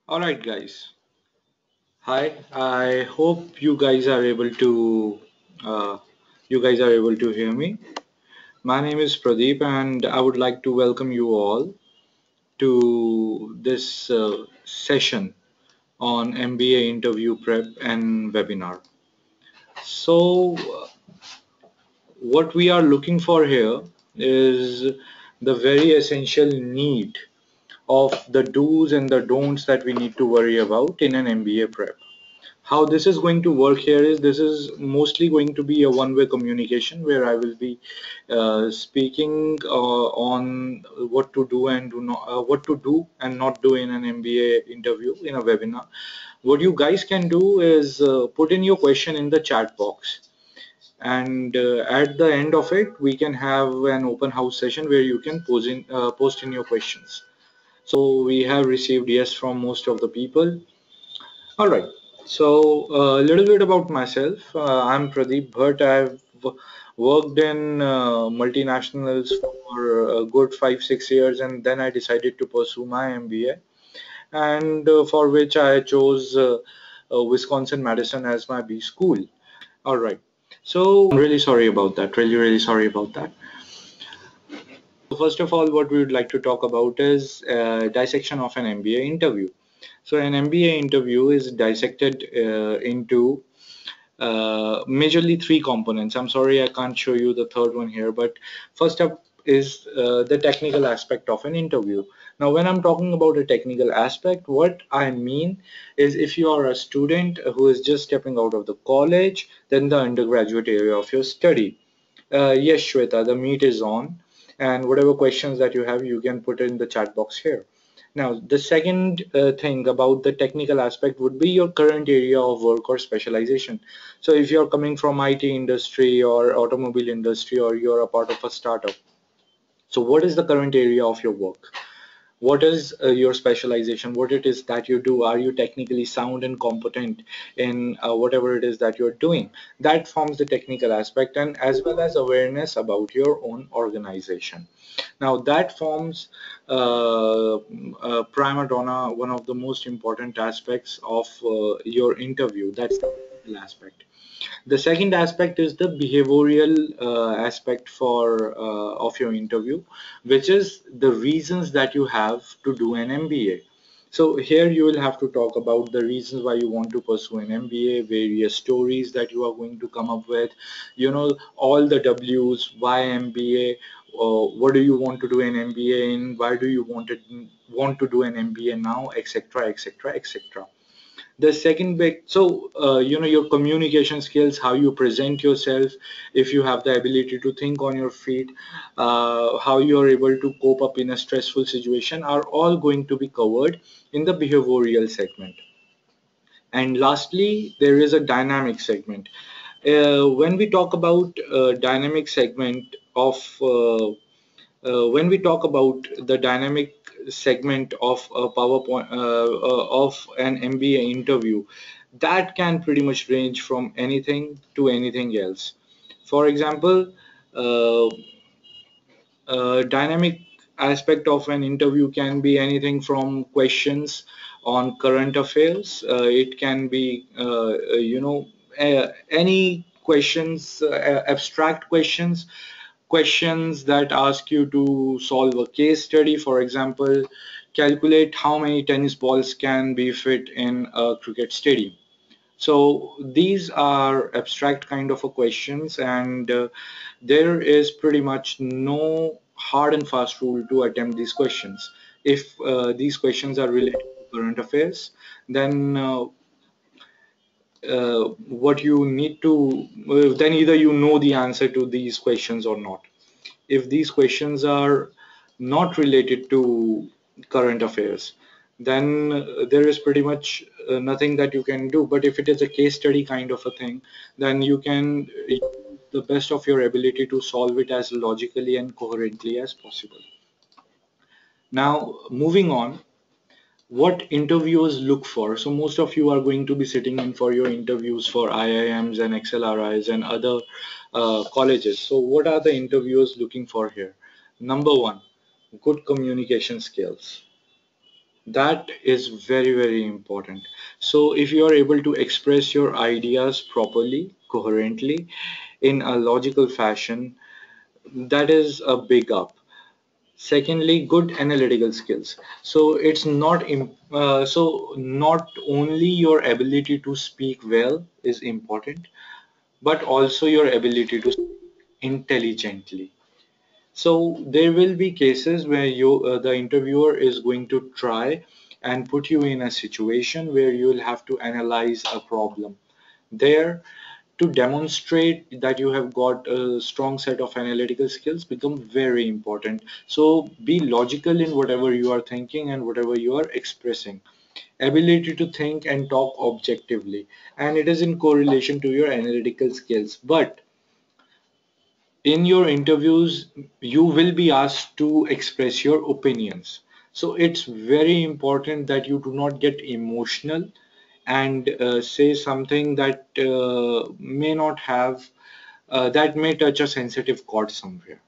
Alright guys, hi. I hope uh, you guys are able to hear me. My name is Pradeep and I would like to welcome you all to this session on MBA interview prep and webinar. So what we are looking for here is the very essential need of the do's and the don'ts that we need to worry about in an MBA prep. How this is going to work here is this is mostly going to be a one-way communication where I will be speaking on what to do and what to do and not do in an MBA interview in a webinar. What you guys can do is put in your question in the chat box, and at the end of it we can have an open house session where you can post in your questions. So we have received yes from most of the people. All right. So a little bit about myself. I'm Pradeep Bhatt. I've worked in multinationals for a good 5-6 years, and then I decided to pursue my MBA, and for which I chose Wisconsin Madison as my B school. All right. So I'm really sorry about that. Really sorry about that. So first of all, what we would like to talk about is dissection of an MBA interview. So an MBA interview is dissected into majorly three components. I'm sorry I can't show you the third one here, but first up is the technical aspect of an interview. Now, when I'm talking about a technical aspect, what I mean is if you are a student who is just stepping out of the college, then the undergraduate area of your study. Yes, Shweta, the meet is on, and whatever questions that you have, you can put in the chat box here. Now, the second thing about the technical aspect would be your current area of work or specialization. So if you're coming from IT industry or automobile industry, or you're a part of a startup, so what is the current area of your work? What is your specialization? What it is that you do? Are you technically sound and competent in whatever it is that you're doing? That forms the technical aspect, and as well as awareness about your own organization. Now that forms prima donna, one of the most important aspects of your interview. That's the technical aspect. The second aspect is the behavioral aspect for of your interview, which is the reasons that you have to do an MBA. So here you will have to talk about the reasons why you want to pursue an MBA, various stories that you are going to come up with, all the W's, why MBA, what do you want to do an MBA in, why do you want to do an MBA now, etc., etc., etc. The second big, so your communication skills, how you present yourself, if you have the ability to think on your feet, how you are able to cope up in a stressful situation, are all going to be covered in the behavioral segment. And lastly, there is a dynamic segment. When we talk about dynamic segment of when we talk about the dynamic segment of a PowerPoint of an MBA interview, that can pretty much range from anything to anything else. For example, uh, dynamic aspect of an interview can be anything from questions on current affairs. It can be, any questions, abstract questions, questions that ask you to solve a case study. For example, calculate how many tennis balls can be fit in a cricket stadium. So these are abstract kind of a questions, and there is pretty much no hard and fast rule to attempt these questions. If these questions are related to current affairs, then what you need to then either you know the answer to these questions or not. If these questions are not related to current affairs, then there is pretty much nothing that you can do. But if it is a case study kind of a thing, then you can use the best of your ability to solve it as logically and coherently as possible. Now, moving on, what interviewers look for. So most of you are going to be sitting in for your interviews for IIMs and XLRIs and other colleges. So what are the interviewers looking for here? Number one, good communication skills. That is very, very important. So if you are able to express your ideas properly, coherently, in a logical fashion, that is a big up. Secondly, good analytical skills. So it's not so not only your ability to speak well is important, but also your ability to speak intelligently. So there will be cases where the interviewer is going to try and put you in a situation where you'll have to analyze a problem. There, to demonstrate that you have got a strong set of analytical skills become very important. So be logical in whatever you are thinking and whatever you are expressing. Ability to think and talk objectively, and it is in correlation to your analytical skills. But in your interviews you will be asked to express your opinions, so it's very important that you do not get emotional and say something that may not have that may touch a sensitive chord somewhere.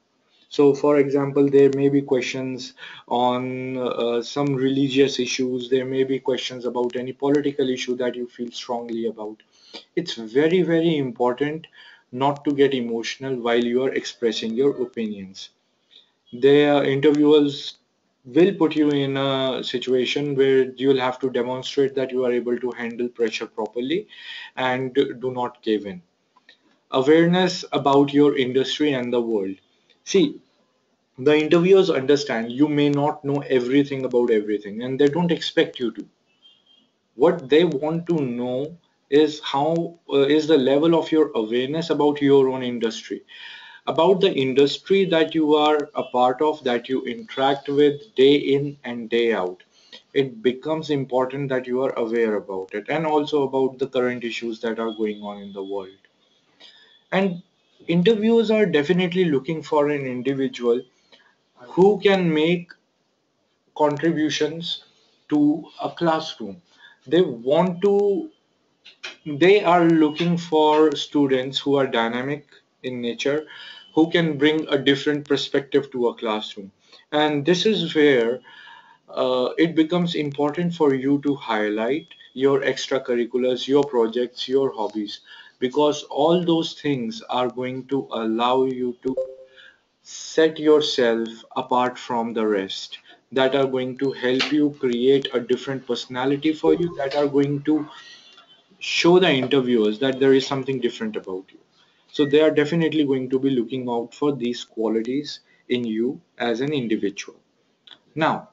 So for example, there may be questions on some religious issues, there may be questions about any political issue that you feel strongly about. It's very, very important not to get emotional while you are expressing your opinions. The interviewers will put you in a situation where you'll have to demonstrate that you are able to handle pressure properly and do not cave in. Awareness about your industry and the world. See, the interviewers understand you may not know everything about everything, and they don't expect you to. What they want to know is how is the level of your awareness about your own industry, about the industry that you are a part of, that you interact with day in and day out. It becomes important that you are aware about it, and also about the current issues that are going on in the world. And interviewers are definitely looking for an individual who can make contributions to a classroom. They want to, they are looking for students who are dynamic in nature, who can bring a different perspective to a classroom. And this is where it becomes important for you to highlight your extracurriculars, your projects, your hobbies, because all those things are going to allow you to set yourself apart from the rest, that are going to help you create a different personality for you, that are going to show the interviewers that there is something different about you. So they are definitely going to be looking out for these qualities in you as an individual. Now,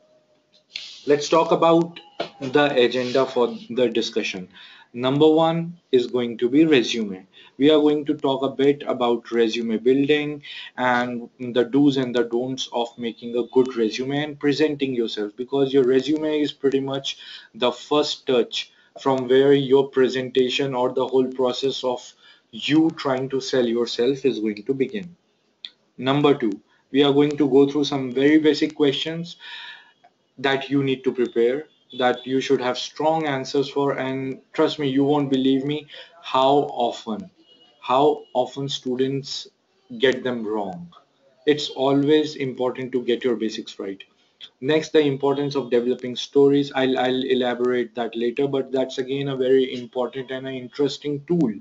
let's talk about the agenda for the discussion. Number one is going to be resume. We are going to talk a bit about resume building and the do's and the don'ts of making a good resume and presenting yourself, because your resume is pretty much the first touch from where your presentation or the whole process of you trying to sell yourself is going to begin. Number two, we are going to go through some very basic questions that you need to prepare, that you should have strong answers for, and trust me, you won't believe me how often students get them wrong. It's always important to get your basics right. Next, the importance of developing stories. I'll elaborate that later, but that's again a very important and an interesting tool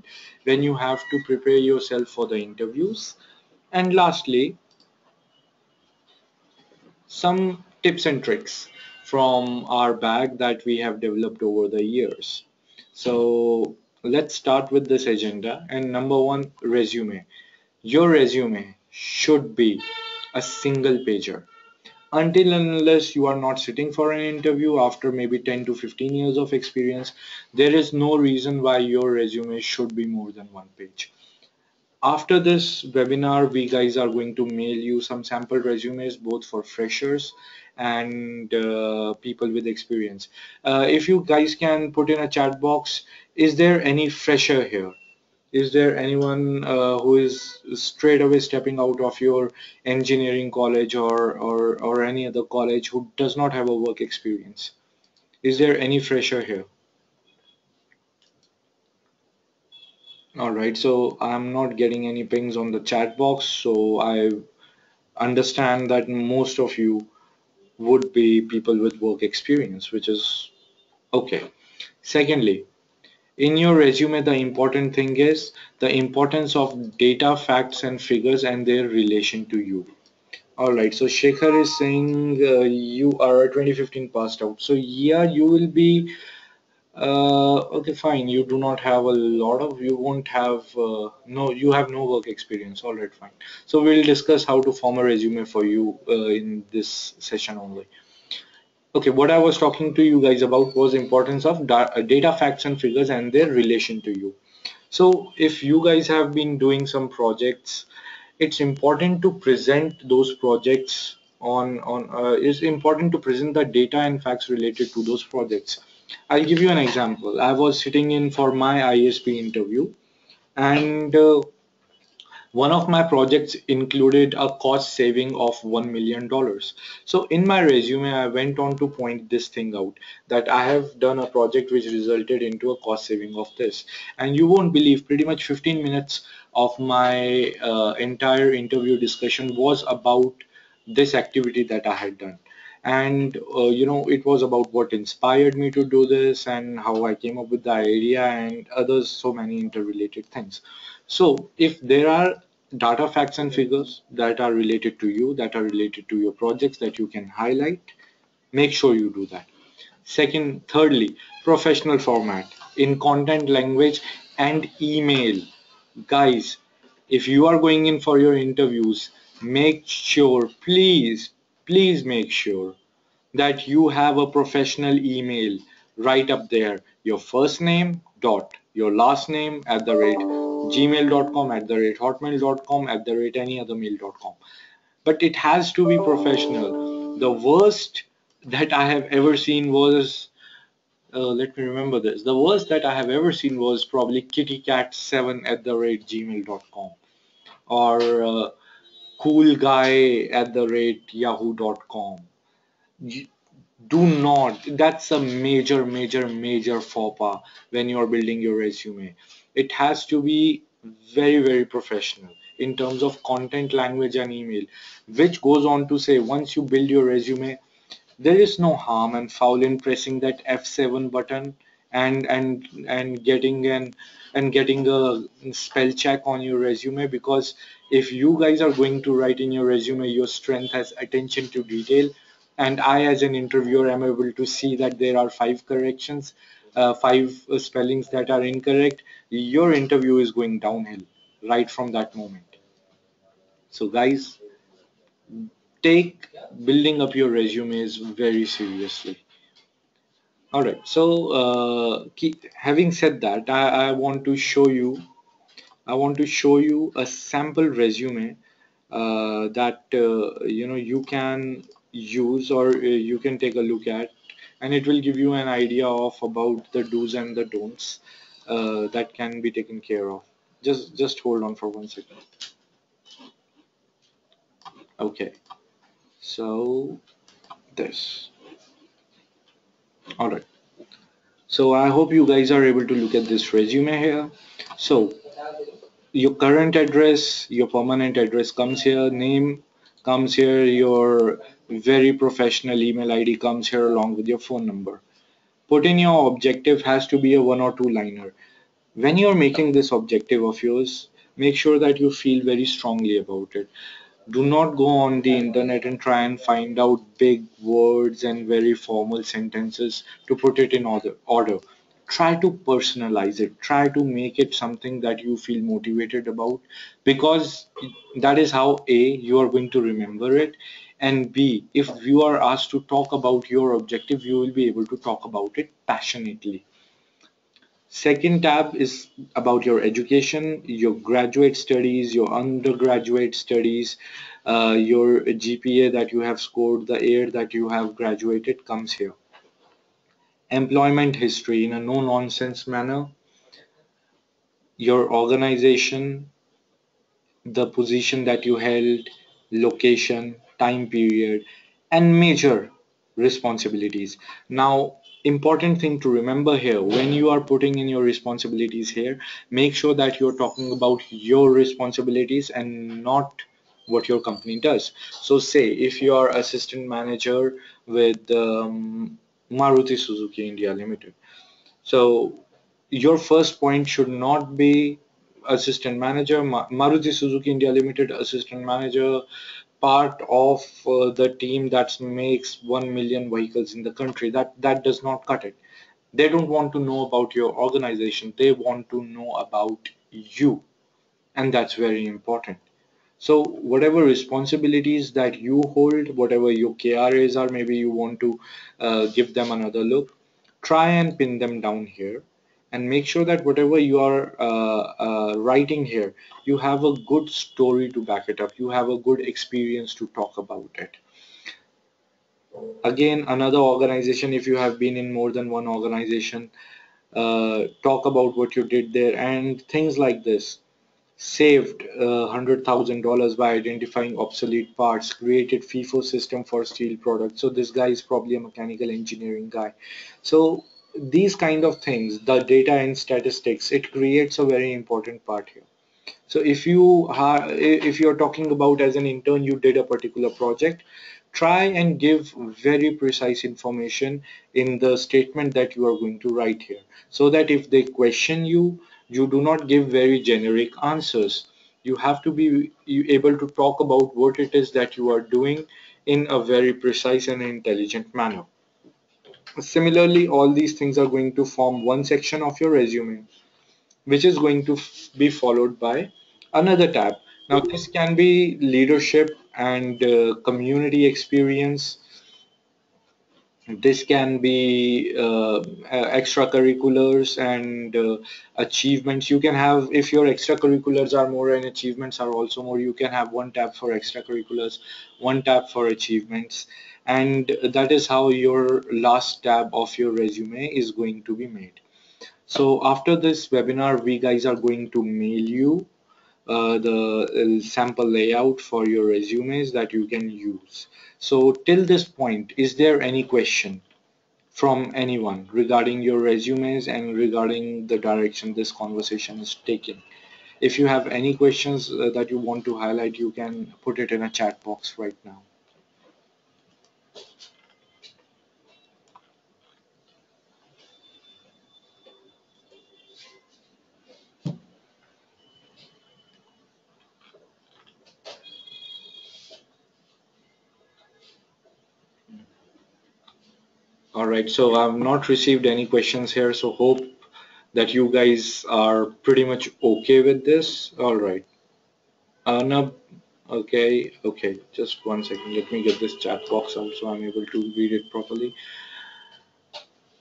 when you have to prepare yourself for the interviews. And lastly, some tips and tricks from our bag that we have developed over the years. So let's start with this agenda. And number one, resume. Your resume should be a single pager. Until and unless you are not sitting for an interview after maybe 10 to 15 years of experience, there is no reason why your resume should be more than one page. After this webinar, we guys are going to mail you some sample resumes, both for freshers and people with experience. If you guys can put in a chat box, is there any fresher here? Is there anyone who is straight away stepping out of your engineering college or any other college who does not have a work experience? Is there any fresher here? All right, so I'm not getting any pings on the chat box, so I understand that most of you would be people with work experience, which is okay. Secondly, in your resume, the important thing is the importance of data, facts, and figures and their relation to you. All right, so Shekhar is saying you are 2015 passed out. So yeah, you will be okay, fine. You do not have a lot of, you won't have, no, you have no work experience. All right, fine. So we'll discuss how to form a resume for you in this session only. Okay, what I was talking to you guys about was importance of data, facts, and figures and their relation to you. So if you guys have been doing some projects, it's important to present those projects it's important to present the data and facts related to those projects. I'll give you an example. I was sitting in for my ISP interview, and one of my projects included a cost saving of $1 million. So in my resume, I went on to point this thing out that I have done a project which resulted into a cost saving of this. And you won't believe pretty much 15 minutes of my entire interview discussion was about this activity that I had done. And it was about what inspired me to do this and how I came up with the idea and others, so many interrelated things. So if there are data, facts, and figures that are related to you, that are related to your projects that you can highlight, make sure you do that. Thirdly, professional format in content, language, and email. Guys, if you are going in for your interviews, make sure, please make sure that you have a professional email right up there. Your first name dot your last name at the rate gmail.com, at the rate hotmail.com, at the rate any other mail.com. But it has to be professional. The worst that I have ever seen was let me remember this. The worst that I have ever seen was probably kittycat7 at the rate gmail.com, or cool guy at the rate yahoo.com. Do not, that's a major faux pas when you're building your resume. It has to be very professional in terms of content, language, and email, which goes on to say once you build your resume, there is no harm and foul in pressing that F7 button and getting a spell check on your resume, because if you guys are going to write in your resume your strength has attention to detail, and I as an interviewer am able to see that there are five spellings that are incorrect, your interview is going downhill right from that moment. So guys, take building up your resumes very seriously. All right. So, having said that, I want to show you. I want to show you a sample resume that you can use, or you can take a look at, and it will give you an idea of about the do's and the don'ts that can be taken care of. Just hold on for 1 second. Okay. So this. All right. So I hope you guys are able to look at this resume here. So your current address, your permanent address comes here, name comes here, your very professional email ID comes here along with your phone number. Put in your objective has to be a 1 or 2 liner. When you're making this objective of yours, make sure that you feel very strongly about it. Do not go on the internet and try and find out big words and very formal sentences to put it in order. Try to personalize it. Try to make it something that you feel motivated about, because that is how A, you are going to remember it, and B, if you are asked to talk about your objective, you will be able to talk about it passionately. Second tab is about your education, your graduate studies, your undergraduate studies, your GPA that you have scored, the year that you have graduated comes here. Employment history in a no nonsense manner, your organization, the position that you held, location, time period, and major responsibilities. Now, important thing to remember here, when you are putting in your responsibilities here, make sure that you're talking about your responsibilities and not what your company does. So say if you are assistant manager with Maruti Suzuki India Limited, so your first point should not be assistant manager, Maruti Suzuki India Limited assistant manager, part of the team that makes 1 million vehicles in the country. That does not cut it. They don't want to know about your organization. They want to know about you, and that's very important. So whatever responsibilities that you hold, whatever your KRAs are, maybe you want to give them another look, try and pin them down here and make sure that whatever you are writing here, you have a good story to back it up. You have a good experience to talk about it. Again, another organization, if you have been in more than one organization, talk about what you did there and things like this. Saved $100,000 by identifying obsolete parts, created FIFO system for steel products. So this guy is probably a mechanical engineering guy. So these kind of things, the data and statistics, it creates a very important part here. So if you're talking about as an intern, you did a particular project, try and give very precise information in the statement that you are going to write here, so that if they question you, you do not give very generic answers. You have to be able to talk about what it is that you are doing in a very precise and intelligent manner. Similarly, all these things are going to form one section of your resume, which is going to be followed by another tab. Now, this can be leadership and community experience. This can be extracurriculars and achievements. You can have, if your extracurriculars are more and achievements are also more, you can have one tab for extracurriculars, one tab for achievements, and that is how your last tab of your resume is going to be made. So after this webinar, we guys are going to mail you the sample layout for your resumes that you can use. So till this point, is there any question from anyone regarding your resumes and regarding the direction this conversation is taking? If you have any questions that you want to highlight, you can put it in a chat box right now. All right, so I've not received any questions here, so hope that you guys are pretty much okay with this. All right. No, okay, just one second. Let me get this chat box out so I'm able to read it properly.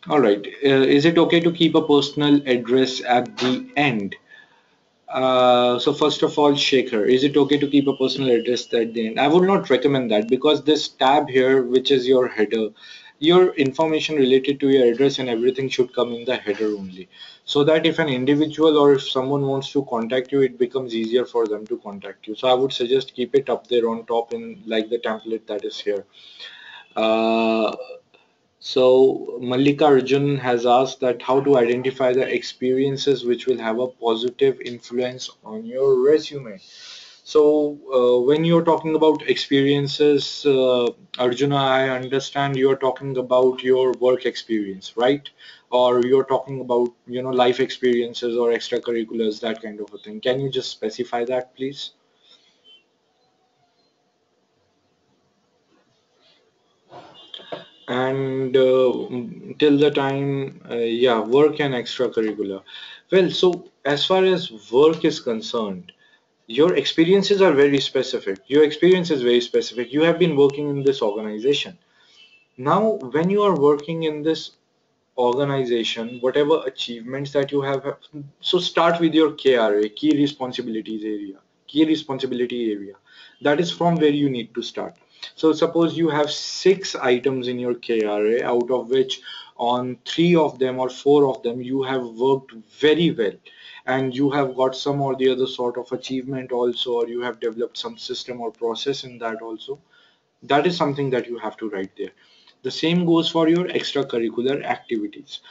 All right, is it okay to keep a personal address at the end? So first of all, Shaker, is it okay to keep a personal address at the end? I would not recommend that, because this tab here, which is your header, your information related to your address and everything should come in the header only. So that if an individual or if someone wants to contact you, it becomes easier for them to contact you. So I would suggest keep it up there on top in like the template that is here. Uh, so Mallika Arjun has asked that how to identify the experiences which will have a positive influence on your resume. So when you're talking about experiences, Arjuna, I understand you're talking about your work experience, right? Or you're talking about, life experiences or extracurriculars, that kind of a thing. Can you just specify that, please? And till the time, yeah, work and extracurricular. Well, so as far as work is concerned, your experiences are very specific. Your experience is very specific. You have been working in this organization. Now, when you are working in this organization, whatever achievements that you have, so start with your KRA, key responsibilities area, key responsibility area. That is from where you need to start. So suppose you have 6 items in your KRA, out of which on 3 of them or 4 of them you have worked very well, and you have got some or the other sort of achievement also, or you have developed some system or process in that also. That is something that you have to write there. The same goes for your extracurricular activities.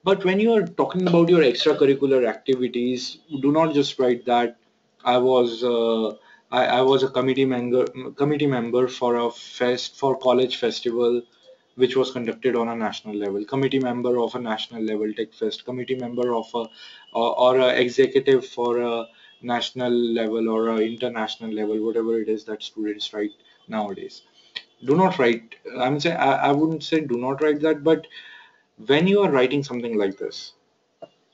But when you are talking about your extracurricular activities, do not just write that I was I was a committee member for a for college festival which was conducted on a national level, committee member of a national level tech fest, committee member of a or a executive for a national level or a international level, whatever it is that students write nowadays. Do not write. I'm saying I wouldn't say do not write that, but when you are writing something like this,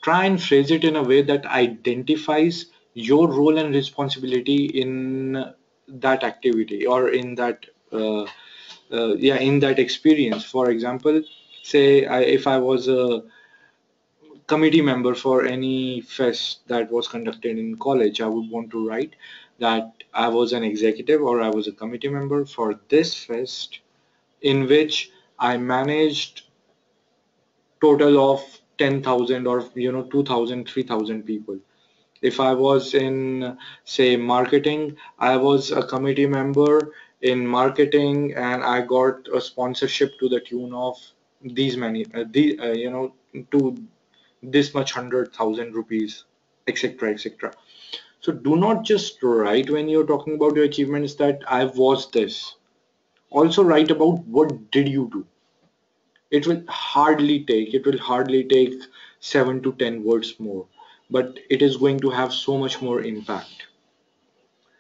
try and phrase it in a way that identifies your role and responsibility in that activity or in that in that experience. For example, say if I was a committee member for any fest that was conducted in college, I would want to write that I was an executive or I was a committee member for this fest in which I managed total of 10,000 or 2,000, 3,000 people. If I was in, say, marketing, I was a committee member in marketing and I got a sponsorship to the tune of these many, to this much 100,000 rupees, etc., etc. So do not just write when you're talking about your achievements that I was this. Also write about what did you do. It will hardly take 7 to 10 words more, but it is going to have so much more impact.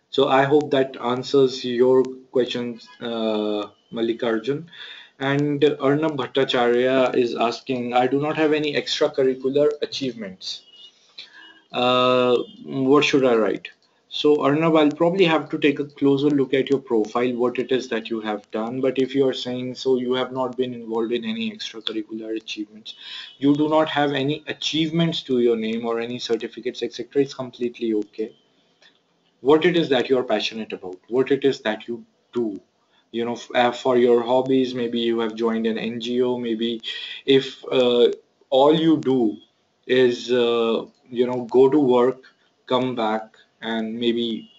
So I hope that answers your questions, Mallikarjun. And Arnab Bhattacharya is asking, I do not have any extracurricular achievements. What should I write? So Arnab, I'll probably have to take a closer look at your profile, what it is that you have done. But if you are saying so, you have not been involved in any extracurricular achievements, you do not have any achievements to your name or any certificates, etc. It's completely okay. What it is that you are passionate about, what it is that you do, for your hobbies. Maybe you have joined an NGO. Maybe if all you do is go to work, come back, and maybe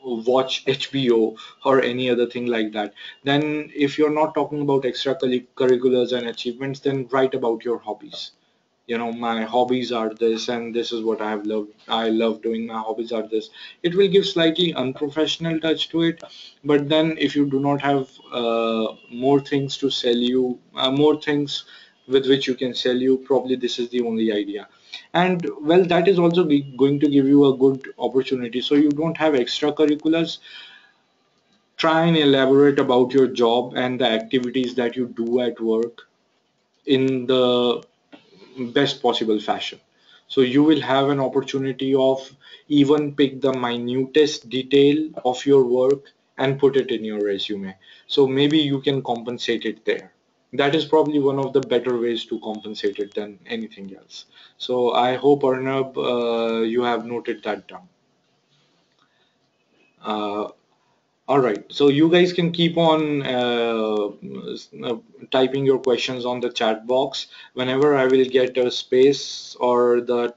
watch HBO or any other thing like that, then if you're not talking about extracurriculars and achievements, then write about your hobbies. My hobbies are this and this is what I love doing. My hobbies are this. It will give slightly unprofessional touch to it, but then if you do not have more things to sell you, more things with which you can sell you, probably this is the only idea. And well, that is also going to give you a good opportunity. So you don't have extracurriculars, try and elaborate about your job and the activities that you do at work in the best possible fashion. So you will have an opportunity of even pick the minutest detail of your work and put it in your resume. So maybe you can compensate it there. That is probably one of the better ways to compensate it than anything else. So I hope Arnab, you have noted that down. Uh, All right, so you guys can keep on typing your questions on the chat box. Whenever I will get a space or the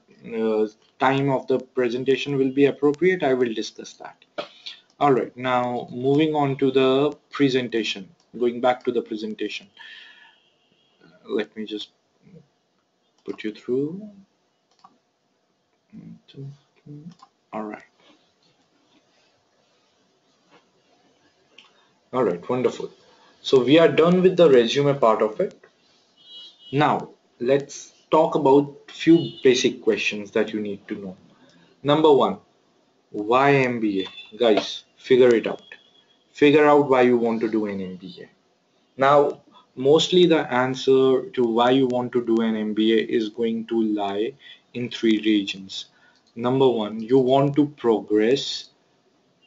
time of the presentation will be appropriate, I will discuss that. All right, now moving on to the presentation, going back to the presentation. Let me just put you through. All right. All right, wonderful. So we are done with the resume part of it. Now, let's talk about few basic questions that you need to know. Number one, why MBA? Guys, figure it out. Figure out why you want to do an MBA. Now, mostly the answer to why you want to do an MBA is going to lie in three regions. Number one, you want to progress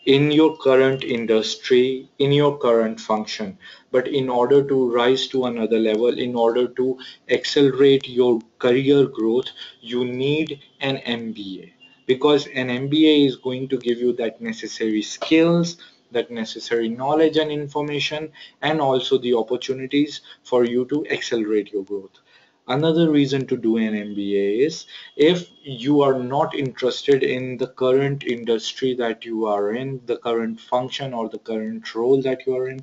in your current industry, in your current function. But in order to rise to another level, in order to accelerate your career growth, you need an MBA, because an MBA is going to give you that necessary skills, that necessary knowledge and information, and also the opportunities for you to accelerate your growth. Another reason to do an MBA is if you are not interested in the current industry that you are in, the current function or the current role that you are in,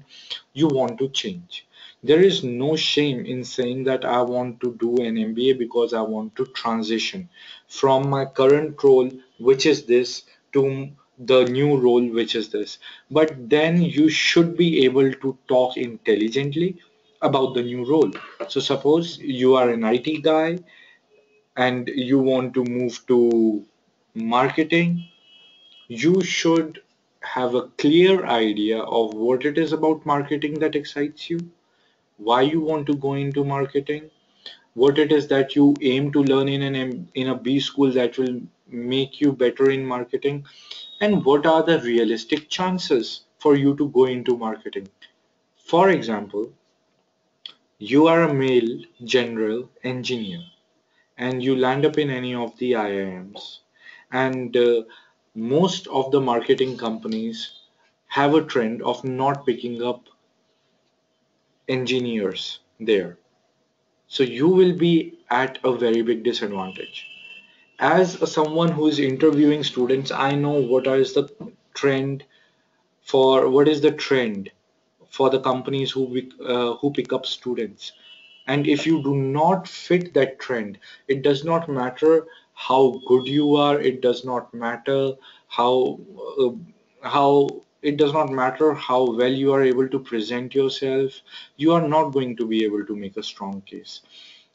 you want to change. There is no shame in saying that I want to do an MBA because I want to transition from my current role, which is this, to the new role, which is this. But then you should be able to talk intelligently about the new role. So suppose you are an IT guy and you want to move to marketing, you should have a clear idea of what it is about marketing that excites you, why you want to go into marketing, what it is that you aim to learn in in a B school that will make you better in marketing, and what are the realistic chances for you to go into marketing. For example, you are a male general engineer and you land up in any of the IIMs, and most of the marketing companies have a trend of not picking up engineers there. So you will be at a very big disadvantage. As someone who is interviewing students, I know trend what is the trend for the companies who pick up students. And if you do not fit that trend, it does not matter how good you are. It does not matter uh, how it does not matter how well you are able to present yourself. You are not going to be able to make a strong case.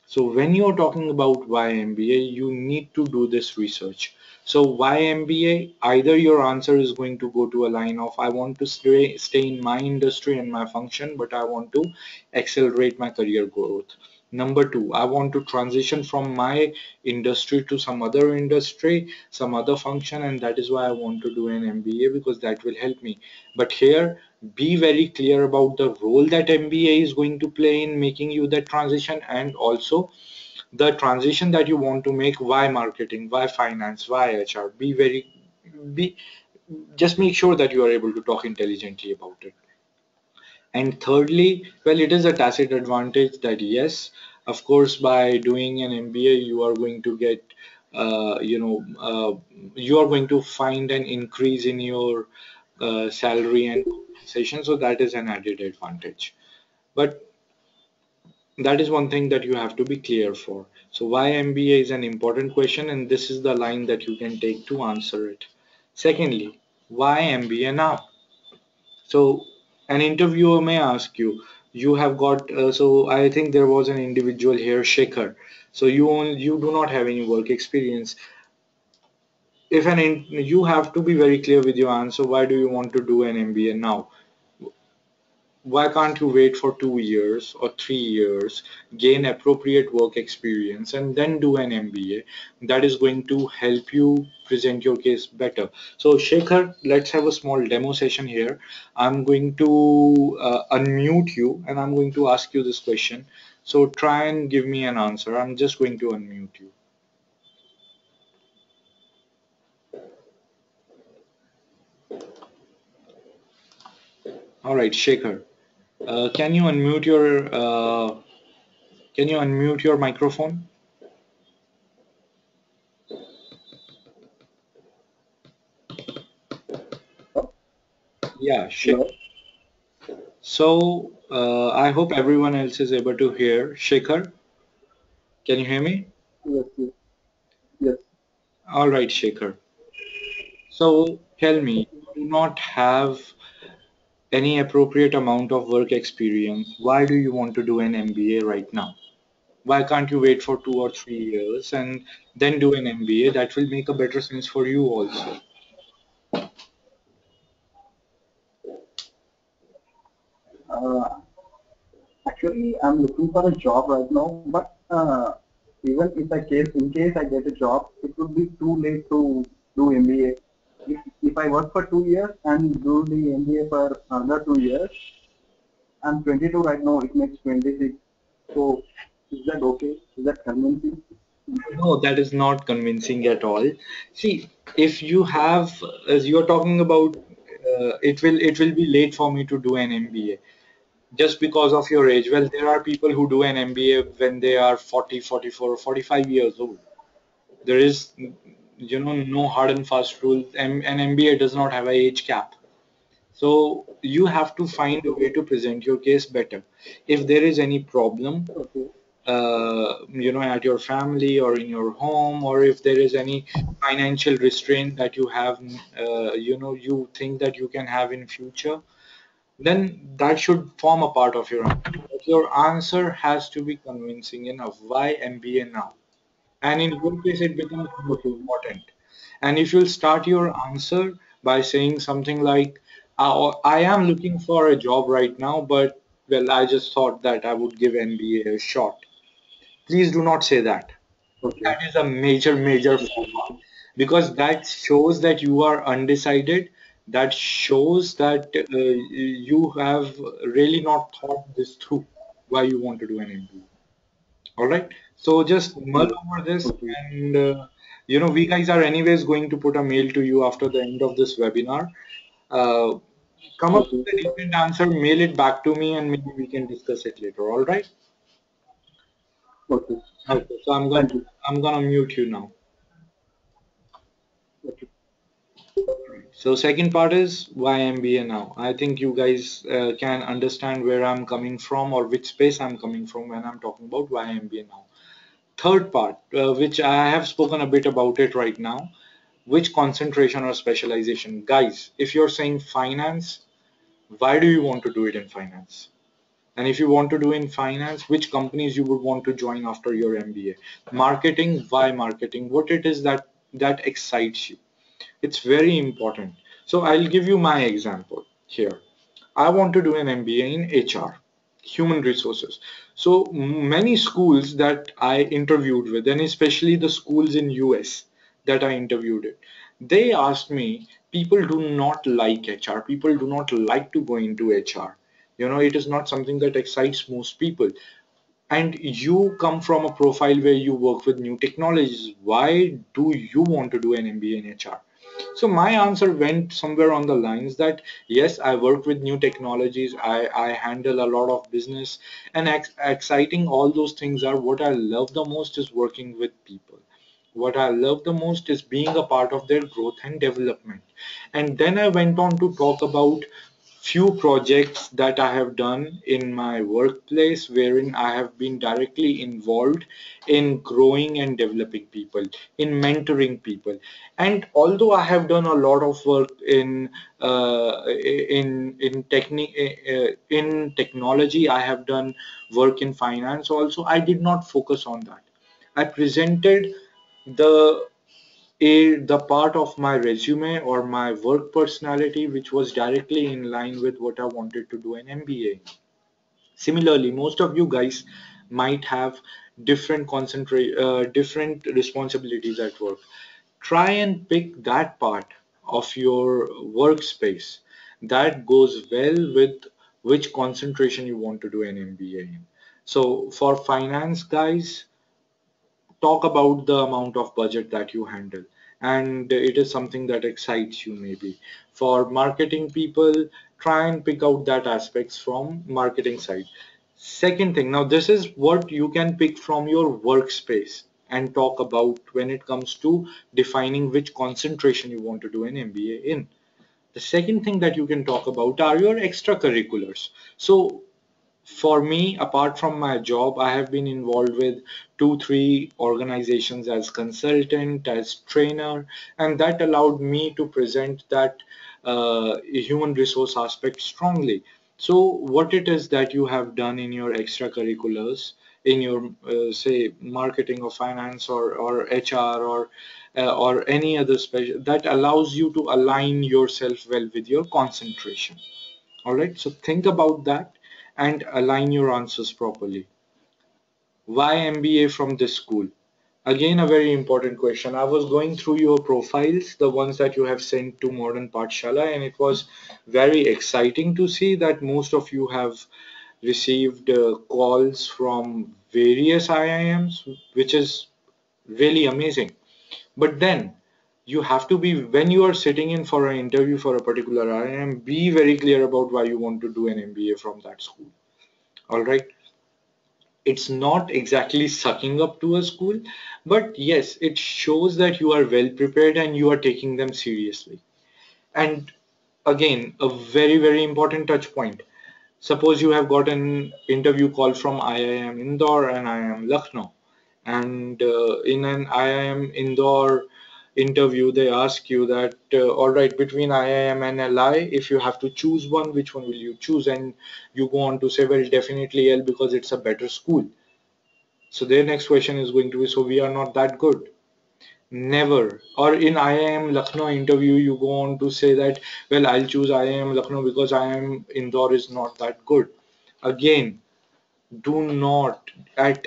So when you're talking about why MBA, you need to do this research. So why MBA? Either your answer is going to go to a line of I want to stay in my industry and my function, but I want to accelerate my career growth. Number two, I want to transition from my industry to some other industry, some other function, and that is why I want to do an MBA because that will help me. But here, be very clear about the role that MBA is going to play in making you that transition, and also the transition that you want to make. Why marketing, why finance, why HR? Be just make sure that you are able to talk intelligently about it. And thirdly, well, it is a tacit advantage that yes, of course, by doing an MBA, you are going to get, you are going to find an increase in your salary and compensation. So that is an added advantage. But that is one thing that you have to be clear for. So why MBA is an important question, and this is the line that you can take to answer it. Secondly, why MBA now? So an interviewer may ask you, you have got, so I think there was an individual here, Shekhar. So you do not have any work experience. You have to be very clear with your answer. Why do you want to do an MBA now? Why can't you wait for 2 years or 3 years, gain appropriate work experience, and then do an MBA? That is going to help you present your case better. So, Shekhar, let's have a small demo session here. I'm going to unmute you and I'm going to ask you this question. So, try and give me an answer. I'm just going to unmute you. All right, Shekhar, uh, can you unmute your uh, can you unmute your microphone? Yeah, Shekhar. Hello? So I hope everyone else is able to hear. Shekhar, can you hear me? Yes, yes, yes. All right, Shekhar. So tell me, you do not have any appropriate amount of work experience. Why do you want to do an MBA right now? Why can't you wait for 2 or 3 years and then do an MBA? That will make a better sense for you also. Uh, Actually, I'm looking for a job right now, but even if in case I get a job, it would be too late to do MBA. If I work for 2 years and do the MBA for another 2 years, I'm 22 right now. It makes 26. So, is that okay? Is that convincing? No, that is not convincing at all. See, if you have, as you're talking about, it will be late for me to do an MBA just because of your age. Well, there are people who do an MBA when they are 40, 44, or 45 years old. There is, no hard and fast rule. An MBA does not have a age cap. So you have to find a way to present your case better. If there is any problem, Okay. at your family or in your home, or if there is any financial restraint that you have, you think that you can have in future, then that should form a part of your answer. But your answer has to be convincing enough. Why MBA now? And in your case, it becomes more Okay. important. And if you'll start your answer by saying something like, I am looking for a job right now, but well, I just thought that I would give MBA a shot. Please do not say that. Okay. That is a major, major faux Okay. pas, because that shows that you are undecided. That shows that you have really not thought this through, why you want to do an MBA. All right. So just mull Yes. over this, Okay. and we guys are anyways going to put a mail to you after the end of this webinar. Uh, Come up Okay. with a decent answer, mail it back to me, and maybe we can discuss it later. All right. Okay. Okay. So Thank you. I'm gonna mute you now. Okay. So second part is why MBA now. I think you guys can understand where I'm coming from or which space I'm coming from when I'm talking about why MBA now. Third part, which I have spoken a bit about it right now, which concentration or specialization. Guys, if you're saying finance, why do you want to do it in finance? And if you want to do in finance, which companies you would want to join after your MBA? Marketing, why marketing? What it is that excites you? It's very important. So I'll give you my example here. I want to do an MBA in HR, human resources. So many schools that I interviewed with, and especially the schools in US that I interviewed it, they asked me, people do not like HR. People do not like to go into HR. It is not something that excites most people. And you come from a profile where you work with new technologies. Why do you want to do an MBA in HR? So my answer went somewhere on the lines that yes, I work with new technologies, I handle a lot of business, and exciting all those things are what I love the most is working with people. What I love the most is being a part of their growth and development. And then I went on to talk about few projects that I have done in my workplace wherein I have been directly involved in growing and developing people, in mentoring people. And although I have done a lot of work in technology, I have done work in finance also, I did not focus on that. I presented the the part of my resume or my work personality which was directly in line with what I wanted to do an MBA. Similarly, most of you guys might have different responsibilities at work. Try and pick that part of your workspace that goes well with which concentration you want to do an MBA in. So for finance guys, talk about the amount of budget that you handle, and it is something that excites you. Maybe for marketing people, try and pick out that aspects from marketing side. Second thing, now this is what you can pick from your workspace and talk about when it comes to defining which concentration you want to do an MBA in. The second thing that you can talk about are your extracurriculars. So for me, apart from my job, I have been involved with two, three organizations as consultant, as trainer, and that allowed me to present that human resource aspect strongly. So, what it is that you have done in your extracurriculars, in your say marketing or finance or HR or any other special that allows you to align yourself well with your concentration. All right, so think about that and align your answers properly. Why MBA from this school? Again, a very important question. I was going through your profiles, the ones that you have sent to Modern Pathshala, and it was very exciting to see that most of you have received calls from various IIMs, which is really amazing. But then you have to be, when you are sitting in for an interview for a particular IIM, be very clear about why you want to do an MBA from that school. All right. It's not exactly sucking up to a school, but yes, it shows that you are well prepared and you are taking them seriously. And again, a very, very important touch point. Suppose you have got an interview call from IIM Indore and IIM Lucknow, and in an IIM Indore interview, they ask you that, all right, between IIM and LI, if you have to choose one, which one will you choose? And you go on to say, well, definitely L because it's a better school. So their next question is going to be, so we are not that good. Never. Or in IIM Lucknow interview, you go on to say that, well, I'll choose IIM Lucknow because IIM Indore is not that good. Again, do not at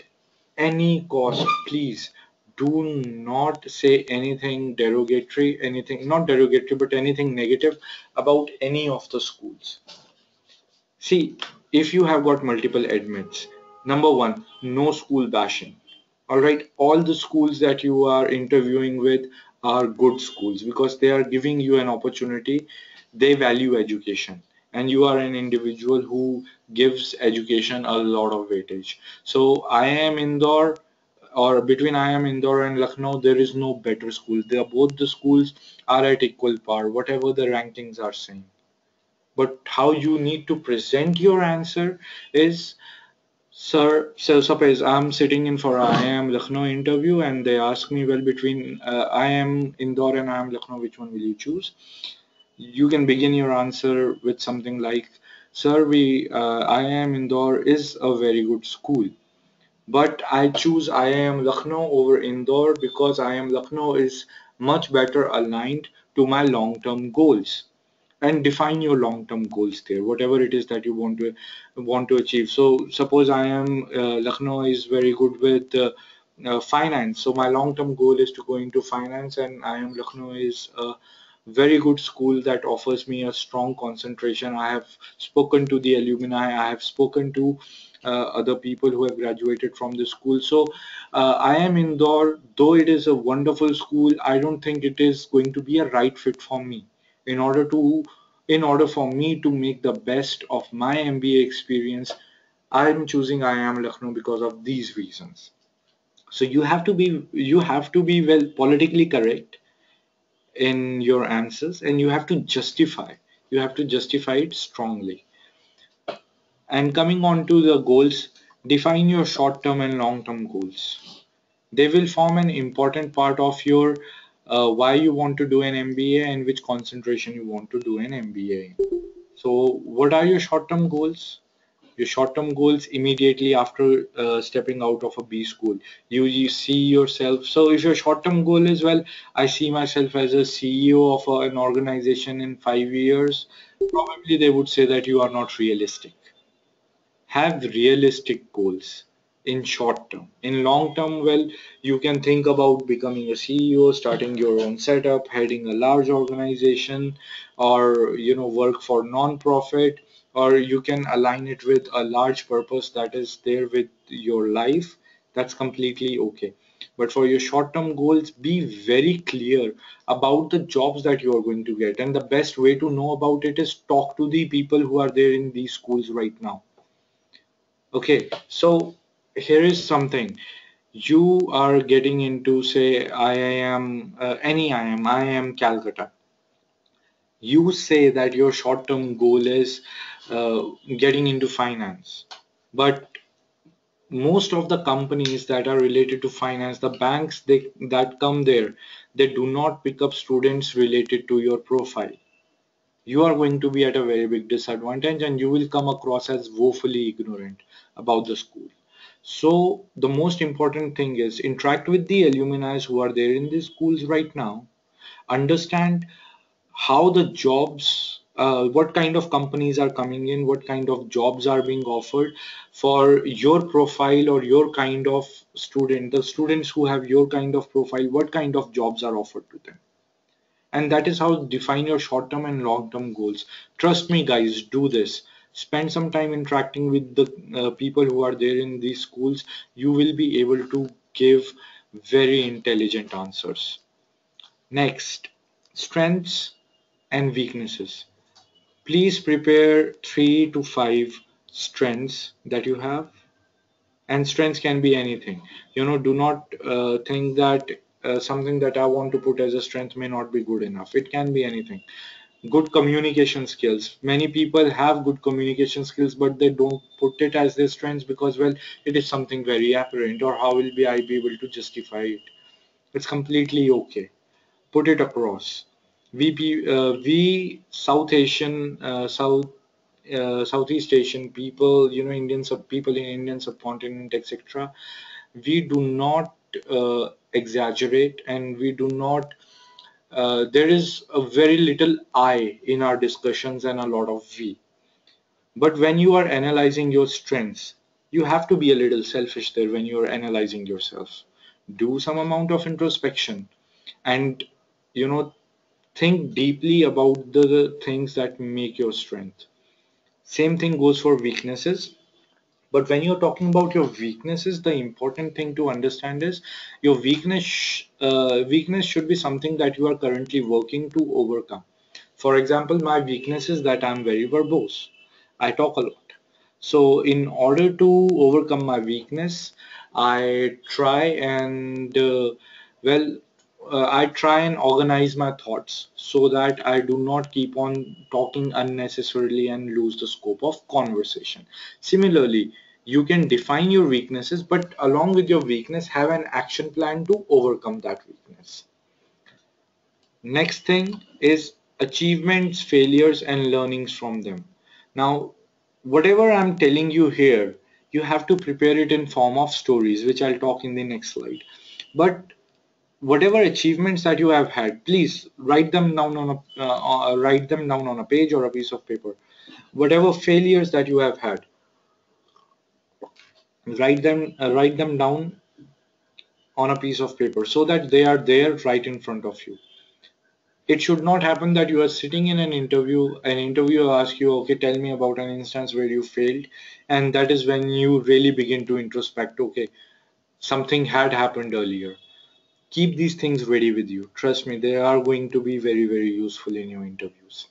any cost, please, do not say anything derogatory, anything, not derogatory, but anything negative about any of the schools. See, if you have got multiple admits, number one, no school bashing. All right, all the schools that you are interviewing with are good schools because they are giving you an opportunity. They value education, and you are an individual who gives education a lot of weightage. So I am Indore, or between I am Indore and Lucknow, there is no better school. They are both, the schools are at equal par, whatever the rankings are saying. But how you need to present your answer is, sir, so suppose I'm sitting in for IIM Lucknow interview and they ask me, well, between IIM Indore and IIM Lucknow, which one will you choose? You can begin your answer with something like, sir, IIM Indore is a very good school, but I choose IIM Lucknow over Indore because IIM Lucknow is much better aligned to my long-term goals. And define your long-term goals there, whatever it is that you want to achieve. So suppose I am Lucknow is very good with finance, so my long-term goal is to go into finance, and I am Lucknow is a very good school that offers me a strong concentration. I have spoken to the alumni, I have spoken to other people who have graduated from the school. So I am Indore, though it is a wonderful school, I don't think it is going to be a right fit for me. In order to, in order for me to make the best of my MBA experience, I'm choosing IIM Lucknow because of these reasons. So you have to be well politically correct in your answers, and you have to justify it strongly. And coming on to the goals, define your short term and long term goals. They will form an important part of your why you want to do an MBA and which concentration you want to do an MBA. So, what are your short term goals? Your short term goals immediately after stepping out of a B school. You see yourself. So, if your short term goal is, well, I see myself as a CEO of an organization in 5 years, probably they would say that you are not realistic. Have realistic goals in short term. In long term, well, you can think about becoming a CEO, starting your own setup, heading a large organization, or work for non-profit, or you can align it with a large purpose that is there with your life. That's completely okay. But for your short term goals, be very clear about the jobs that you are going to get. And the best way to know about it is talk to the people who are there in these schools right now. Okay, so here is something. You are getting into, say, IIM, any IIM Calcutta. You say that your short-term goal is getting into finance. But most of the companies that are related to finance, the banks that come there, they do not pick up students related to your profile. You are going to be at a very big disadvantage, and you will come across as woefully ignorant about the school. So the most important thing is interact with the alumni who are there in these schools right now. Understand how the jobs, what kind of companies are coming in, what kind of jobs are being offered for your profile or your kind of student, the students who have your kind of profile, what kind of jobs are offered to them. And that is how define your short term and long term goals. Trust me, guys, do this. Spend some time interacting with the people who are there in these schools. You will be able to give very intelligent answers. Next, strengths and weaknesses. Please prepare 3 to 5 strengths that you have, and strengths can be anything. Do not think that something that I want to put as a strength may not be good enough. It can be anything. Good communication skills. Many people have good communication skills, but they don't put it as their strengths because, well, it is something very apparent, or how will be I be able to justify it? It's completely okay. Put it across. We South Asian, Southeast Asian people, Indian people in Indian subcontinent, etc. We do not exaggerate, and we do not. There is a very little I in our discussions and a lot of we. But when you are analyzing your strengths, you have to be a little selfish there when you are analyzing yourself. Do some amount of introspection and you know think deeply about the things that make your strength. Same thing goes for weaknesses. But when you're talking about your weaknesses, the important thing to understand is your weakness should be something that you are currently working to overcome. For example, my weakness is that I'm very verbose. I talk a lot. So in order to overcome my weakness, I try and well, I try and organize my thoughts so that I do not keep on talking unnecessarily and lose the scope of conversation. Similarly, you can define your weaknesses, but along with your weakness, have an action plan to overcome that weakness. Next thing is achievements, failures, and learnings from them. Now, whatever I'm telling you here, you have to prepare it in form of stories, which I'll talk in the next slide. But whatever achievements that you have had, please write them down on a page or a piece of paper. Whatever failures that you have had, write them down on a piece of paper so that they are there right in front of you. It should not happen that you are sitting in an interviewer asks you, okay, tell me about an instance where you failed, and that is when you really begin to introspect, okay, something had happened earlier. Keep these things ready with you. Trust me, they are going to be very, very useful in your interviews.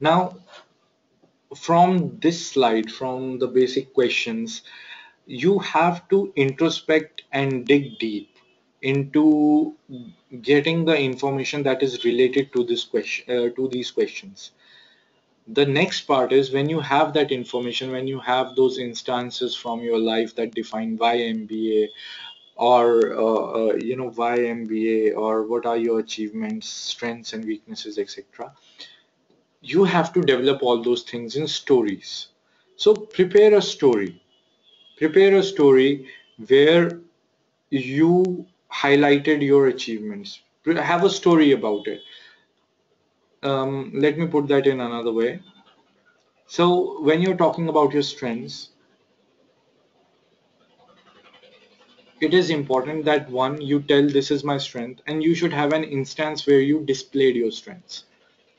Now, from this slide, from the basic questions, you have to introspect and dig deep into getting the information that is related to this question, to these questions. The next part is when you have that information, when you have those instances from your life that define why MBA, or why MBA, or what are your achievements, strengths and weaknesses, etc. You have to develop all those things in stories. So prepare a story where you highlighted your achievements. Have a story about it. Let me put that in another way. So when you're talking about your strengths, it is important that one, you tell this is my strength, and you should have an instance where you displayed your strengths.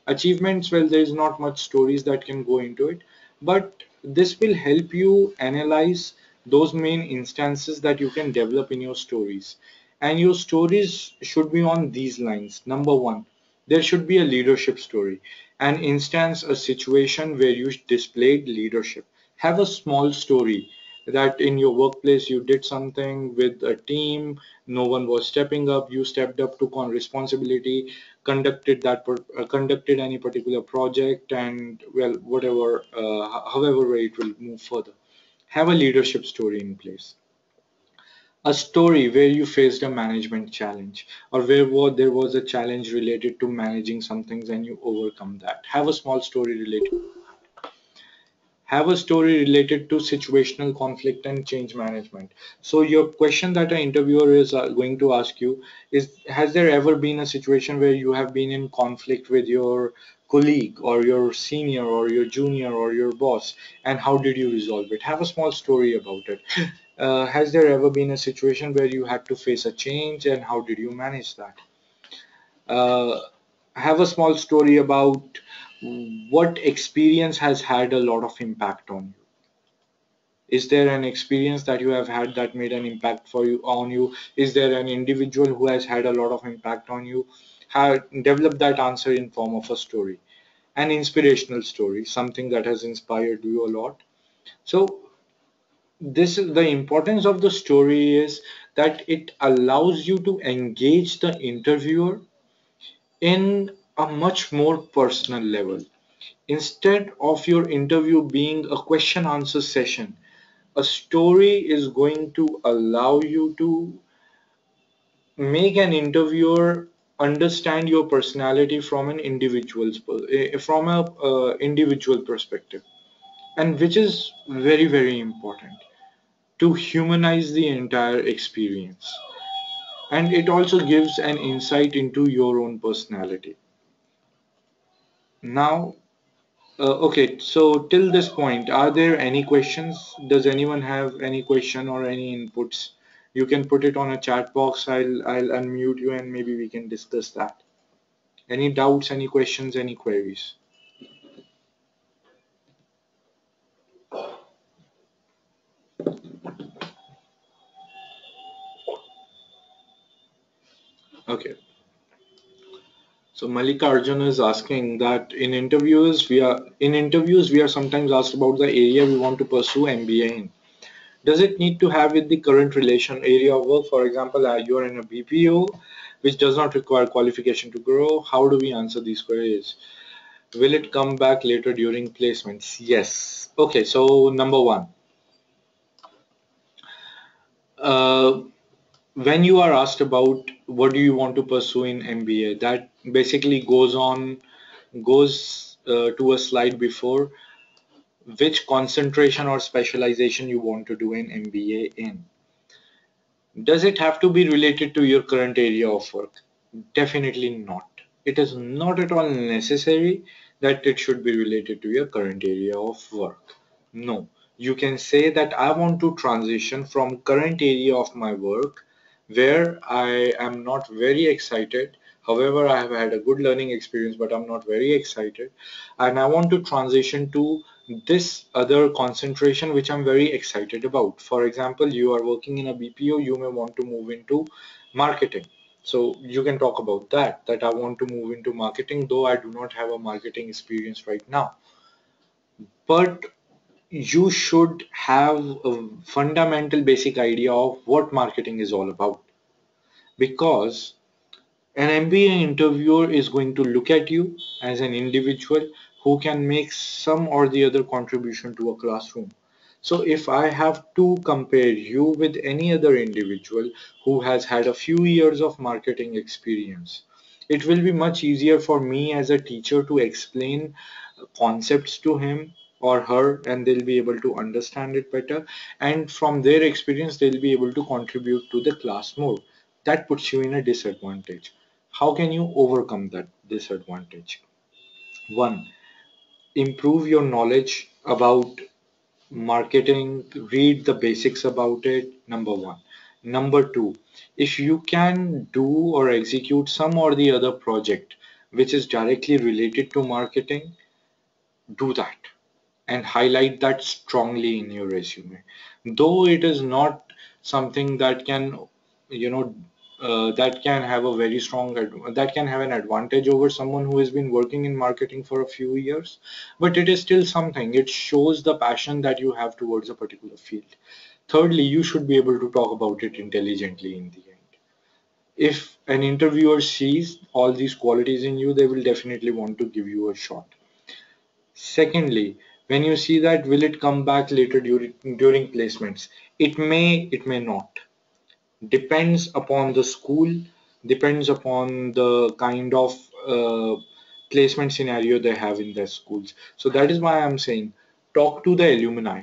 Achievements, well, there's not much stories that can go into it, but this will help you analyze those main instances that you can develop in your stories. And your stories should be on these lines. Number one, there should be a leadership story, an instance, a situation where you displayed leadership. Have a small story that in your workplace you did something with a team, no one was stepping up, you stepped up, took on responsibility, conducted any particular project, and well, whatever, however way it will move further. Have a leadership story in place. A story where you faced a management challenge, or there was a challenge related to managing some things and you overcome that. Have a small story related. Have a story related to situational conflict and change management. So your question that an interviewer is going to ask you is, has there ever been a situation where you have been in conflict with your colleague or your senior or your junior or your boss, and how did you resolve it? Have a small story about it. Has there ever been a situation where you had to face a change, and how did you manage that? uh, have a small story about what experience has had a lot of impact on you. Is there an experience that you have had that made an impact for you on you? Is there an individual who has had a lot of impact on you? Develop that answer in form of a story, an inspirational story, something that has inspired you a lot. So this is the importance of the story, is that it allows you to engage the interviewer in a much more personal level. Instead of your interview being a question answer session, a story is going to allow you to make an interviewer understand your personality from an individual perspective, and which is very, very important to humanize the entire experience, and it also gives an insight into your own personality. Now, okay, so till this point, are there any questions? Does anyone have any question or any inputs? You can put it on a chat box. I'll unmute you and maybe we can discuss that. Any doubts, any questions, any queries? Okay. So Malika Arjun is asking that in interviews we are sometimes asked about the area we want to pursue MBA in. Does it need to have with the current relation area of work? For example, you are in a BPO, which does not require qualification to grow. How do we answer these queries? Will it come back later during placements? Yes. Okay, so number one, uh, when you are asked about what do you want to pursue in MBA, that basically goes to a slide before, which concentration or specialization you want to do an MBA in. Does it have to be related to your current area of work? Definitely not. It is not at all necessary that it should be related to your current area of work. No. You can say that I want to transition from current area of my work where I am not very excited. However, I have had a good learning experience, but I'm not very excited. And I want to transition to this other concentration, which I'm very excited about. For example, you are working in a BPO, you may want to move into marketing. So you can talk about that I want to move into marketing, though I do not have a marketing experience right now. But you should have a fundamental basic idea of what marketing is all about, because an MBA interviewer is going to look at you as an individual who can make some or the other contribution to a classroom. So if I have to compare you with any other individual who has had a few years of marketing experience, it will be much easier for me as a teacher to explain concepts to him or her, and they'll be able to understand it better, and from their experience they'll be able to contribute to the class more. That puts you in a disadvantage. How can you overcome that disadvantage? One, improve your knowledge about marketing, read the basics about it, number one. Number two, if you can do or execute some or the other project which is directly related to marketing, do that and highlight that strongly in your resume. Though it is not something that can, you know, that can have a very strong, that can have an advantage over someone who has been working in marketing for a few years, but it is still something. It shows the passion that you have towards a particular field. Thirdly, you should be able to talk about it intelligently in the end. If an interviewer sees all these qualities in you, they will definitely want to give you a shot. Secondly, when you see that will it come back later during placements? It may not. Depends upon the school, depends upon the kind of placement scenario they have in their schools. So that is why I'm saying talk to the alumni,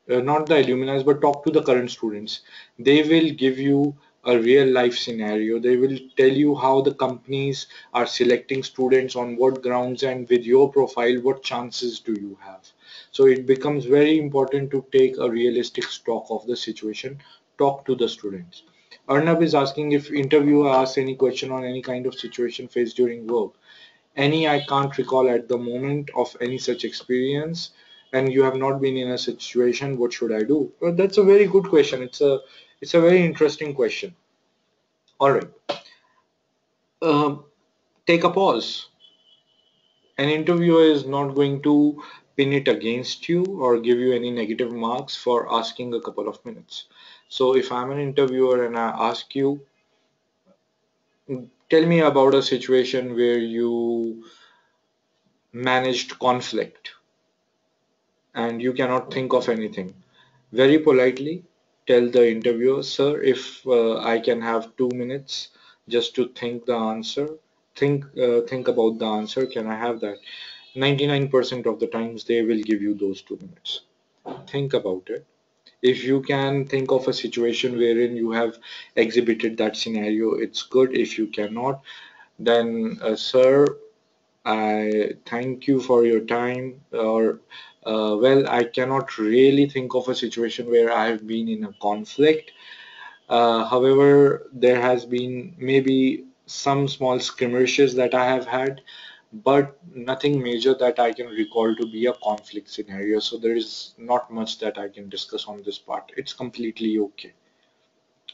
not the alumni, but talk to the current students. They will give you a real life scenario. They will tell you how the companies are selecting students on what grounds, and with your profile, what chances do you have. So it becomes very important to take a realistic stock of the situation. Talk to the students. Arnab is asking if interviewer asks any question on any kind of situation faced during work. Any, I can't recall at the moment of any such experience. And you have not been in a situation, what should I do? Well, that's a very good question. It's a very interesting question. All right. Um, Take a pause. An interviewer is not going to pin it against you or give you any negative marks for asking a couple of minutes. So if I'm an interviewer and I ask you, Tell me about a situation where you managed conflict and you cannot think of anything. Very politely tell the interviewer, sir, if I can have 2 minutes just to think the answer, think about the answer. Can I have that? 99% of the times they will give you those 2 minutes. Think about it. If you can think of a situation wherein you have exhibited that scenario, it's good. If you cannot, then sir, I thank you for your time. Or, well, I cannot really think of a situation where I have been in a conflict. However, there has been maybe some small skirmishes that I have had, but nothing major that I can recall to be a conflict scenario. So there is not much that I can discuss on this part. It's completely okay.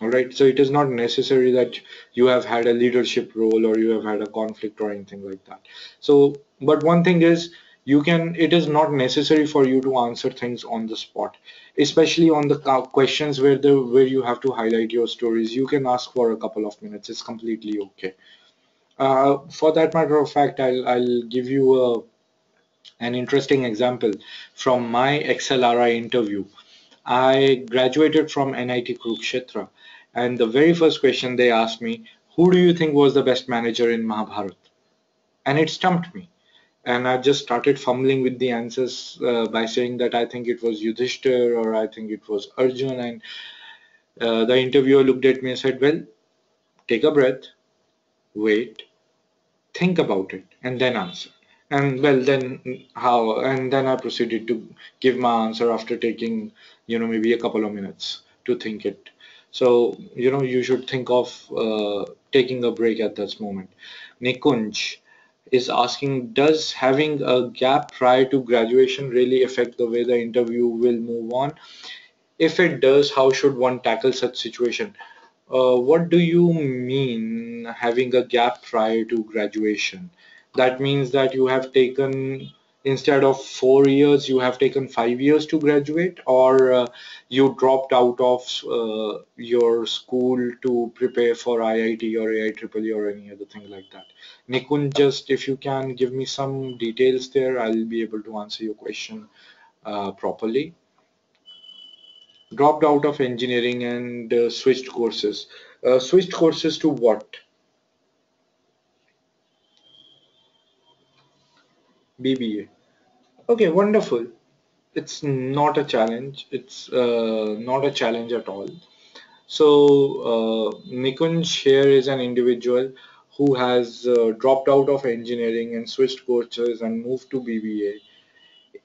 All right, so it is not necessary that you have had a leadership role or you have had a conflict or anything like that. So, but one thing is, it is not necessary for you to answer things on the spot, especially on the questions where you have to highlight your stories. You can ask for a couple of minutes. It's completely okay. For that matter of fact, I'll give you an interesting example from my XLRI interview. I graduated from NIT Kurukshetra, and the very first question they asked me, who do you think was the best manager in Mahabharat? And it stumped me. And I just started fumbling with the answers by saying that I think it was Yudhishthir or I think it was Arjun. And the interviewer looked at me and said, well, take a breath, wait, think about it, and then answer. And well, then how? And then I proceeded to give my answer after taking, maybe a couple of minutes to think it. So, you should think of taking a break at that moment. Nikunj is asking, does having a gap prior to graduation really affect the way the interview will move on? If it does, how should one tackle such situation? What do you mean having a gap prior to graduation? That means that you have taken, instead of 4 years, you have taken 5 years to graduate, or you dropped out of your school to prepare for IIT or AIEEE or any other thing like that. Nikun, just if you can give me some details there, I'll be able to answer your question properly. Dropped out of engineering and switched courses. Switched courses to what? BBA. Okay, wonderful. It's not a challenge. It's not a challenge at all. So, Nikunj here is an individual who has dropped out of engineering and switched courses and moved to BBA.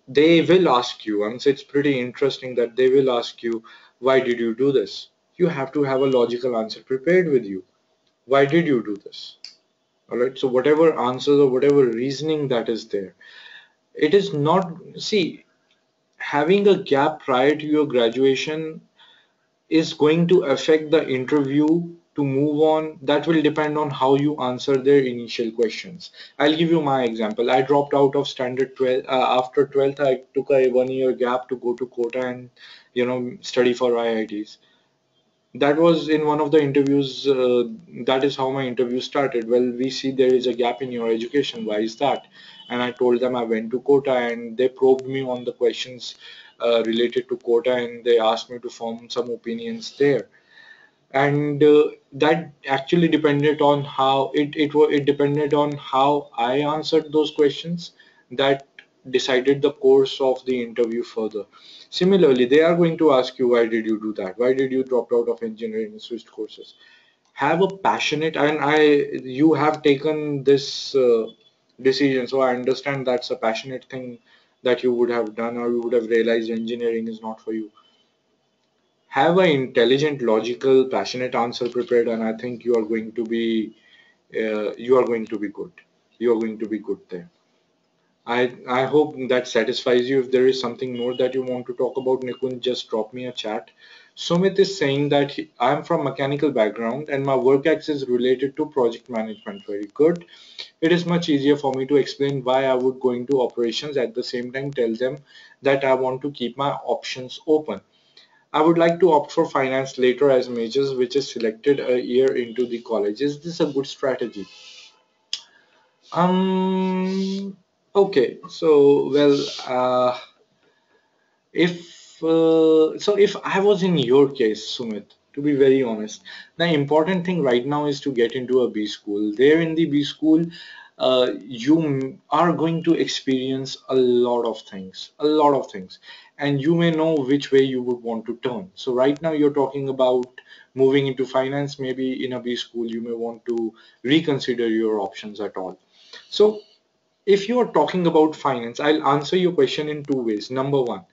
They will ask you, and so it's pretty interesting that they will ask you, why did you do this? You have to have a logical answer prepared with you. Why did you do this? All right, so whatever answers or whatever reasoning that is there, it is not, see, having a gap prior to your graduation is going to affect the interview to move on. That will depend on how you answer their initial questions. I'll give you my example. I dropped out of standard 12 after 12th. I took a 1 year gap to go to Kota and study for IITs. That was in one of the interviews. That is how my interview started. Well, we see there is a gap in your education. Why is that? And I told them I went to Kota, and they probed me on the questions related to Kota, and they asked me to form some opinions there. And that actually depended on how it depended on how I answered those questions, that decided the course of the interview further. Similarly, they are going to ask you, why did you do that? Why did you drop out of engineering and switched courses? Have a passionate, and you have taken this decision, so I understand that's a passionate thing that you would have done, or you would have realized engineering is not for you. Have an intelligent, logical, passionate answer prepared, and I think you are going to be good. You are going to be good there. I hope that satisfies you. If there is something more that you want to talk about, Nikun, just drop me a chat. Sumit is saying that I'm from mechanical background and my work ex is related to project management. Very good. It is much easier for me to explain why I would go into operations, at the same time tell them that I want to keep my options open. I would like to opt for finance later as majors, which is selected a year into the college. Is this a good strategy? Um, okay, so well, if I was in your case, Sumit, to be very honest, the important thing right now is to get into a B school. There in the B school, are going to experience a lot of things, and you may know which way you would want to turn. So right now you're talking about moving into finance. Maybe in a B school, you may want to reconsider your options at all. So if you are talking about finance, I'll answer your question in two ways. Number one,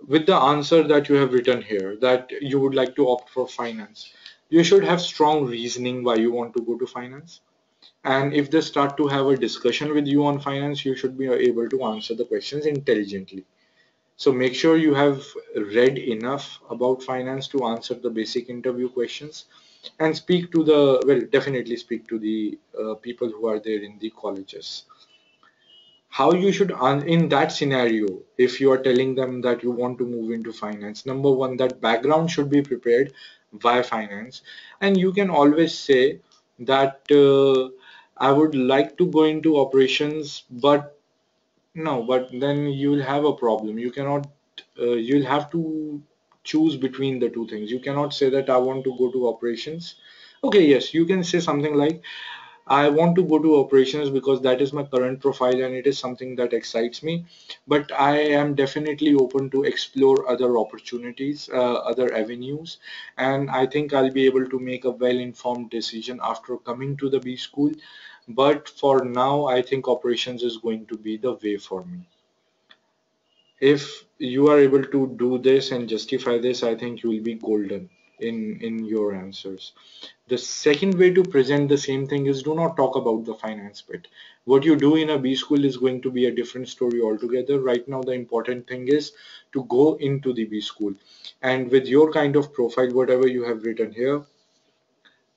with the answer that you have written here, that you would like to opt for finance, you should have strong reasoning why you want to go to finance. And if they start to have a discussion with you on finance, you should be able to answer the questions intelligently. So make sure you have read enough about finance to answer the basic interview questions, and speak to the, well, definitely speak to the people who are there in the colleges. How you should in that scenario, if you are telling them that you want to move into finance, number one, that background should be prepared via finance. And you can always say that I would like to go into operations, but no, but then you'll have a problem. You cannot, you'll have to choose between the two things. You cannot say that I want to go to operations. Okay, yes, you can say something like, I want to go to operations because that is my current profile and it is something that excites me. But I am definitely open to explore other opportunities, other avenues, and I think I'll be able to make a well-informed decision after coming to the B school. But for now, I think operations is going to be the way for me. If you are able to do this and justify this, I think you will be golden in your answers. The second way to present the same thing is, do not talk about the finance bit. What you do in a B school is going to be a different story altogether. Right now, the important thing is to go into the B school. And with your kind of profile, whatever you have written here,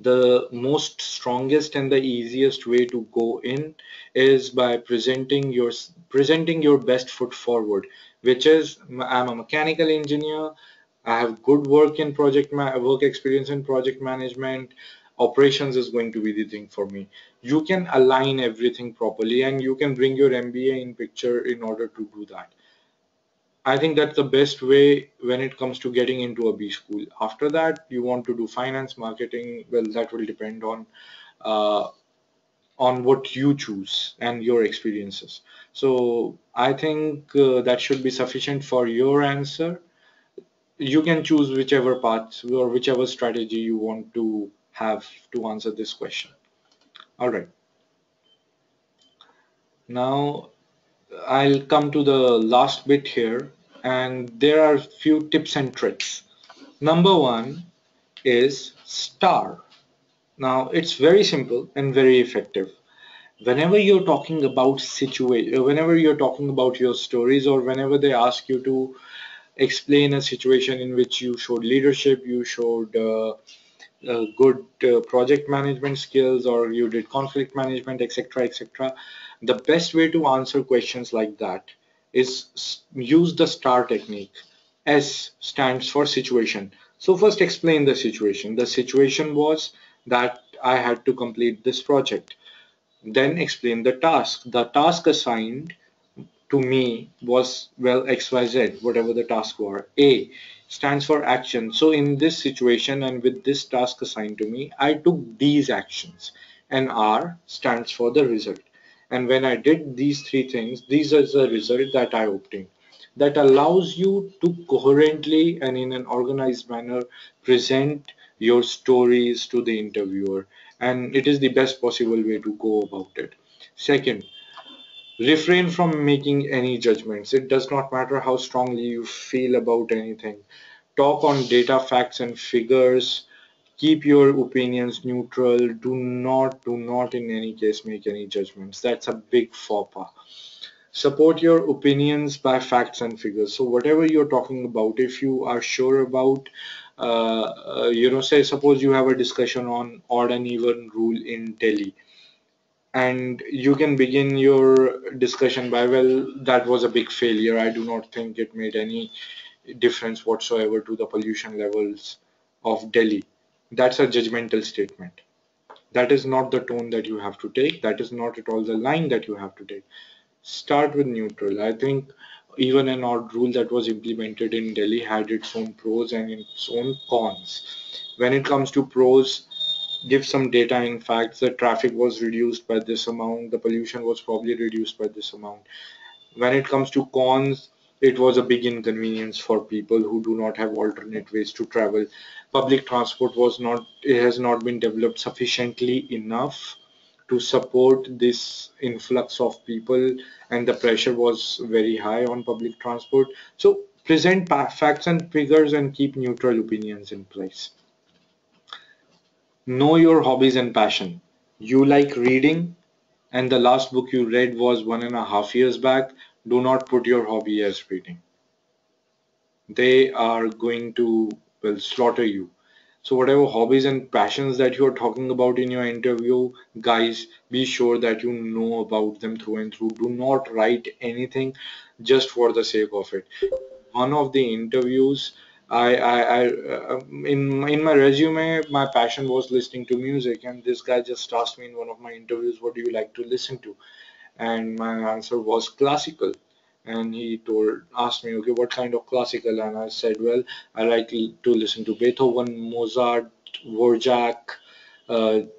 the most strongest and the easiest way to go in is by presenting your best foot forward, which is, I'm a mechanical engineer, I have good work experience in project management. Operations is going to be the thing for me. You can align everything properly and you can bring your MBA in picture in order to do that. I think that's the best way when it comes to getting into a B school. After that, you want to do finance, marketing. Well, that will depend uh, on what you choose and your experiences. So I think that should be sufficient for your answer. You can choose whichever path or whichever strategy you want to have to answer this question. All right. Now I'll come to the last bit here, and there are few tips and tricks. Number one is star. Now it's very simple and very effective. Whenever you're talking about your stories, or whenever they ask you to explain a situation in which you showed leadership, you showed good project management skills, or you did conflict management, etc., etc., the best way to answer questions like that is use the STAR technique. S stands for situation. So first explain the situation. The situation was that I had to complete this project. Then explain the task. The task assigned to me was, well, XYZ, whatever the task were. A stands for action. So in this situation and with this task assigned to me, I took these actions. And R stands for the result. And when I did these three things, these are the result that I obtained. That allows you to coherently and in an organized manner present your stories to the interviewer. And it is the best possible way to go about it. Second, refrain from making any judgments. It does not matter how strongly you feel about anything. Talk on data, facts, and figures. Keep your opinions neutral. Do not in any case make any judgments. That's a big faux pas. Support your opinions by facts and figures. So whatever you're talking about, if you are sure about, say, suppose you have a discussion on odd and even rule in Delhi, and you can begin your discussion by, well, that was a big failure. I do not think it made any difference whatsoever to the pollution levels of Delhi. That's a judgmental statement. That is not the tone that you have to take. That is not at all the line that you have to take. Start with neutral. I think even an odd rule that was implemented in Delhi had its own pros and its own cons. When it comes to pros, give some data and facts. The traffic was reduced by this amount, the pollution was probably reduced by this amount. When it comes to cons, it was a big inconvenience for people who do not have alternate ways to travel. Public transport was not, it has not been developed sufficiently enough to support this influx of people, and the pressure was very high on public transport. So present facts and figures and keep neutral opinions in place. Know your hobbies and passion. You like reading, and the last book you read was 1.5 years back. Do not put your hobby as reading. They are going to, well, slaughter you. So whatever hobbies and passions that you are talking about in your interview, guys, be sure that you know about them through and through. Do not write anything just for the sake of it. One of the interviews, in my resume, my passion was listening to music, and this guy just asked me in one of my interviews, "What do you like to listen to?" And my answer was classical. And he asked me, okay, what kind of classical? And I said, well, I like to listen to Beethoven, Mozart, Dvorak,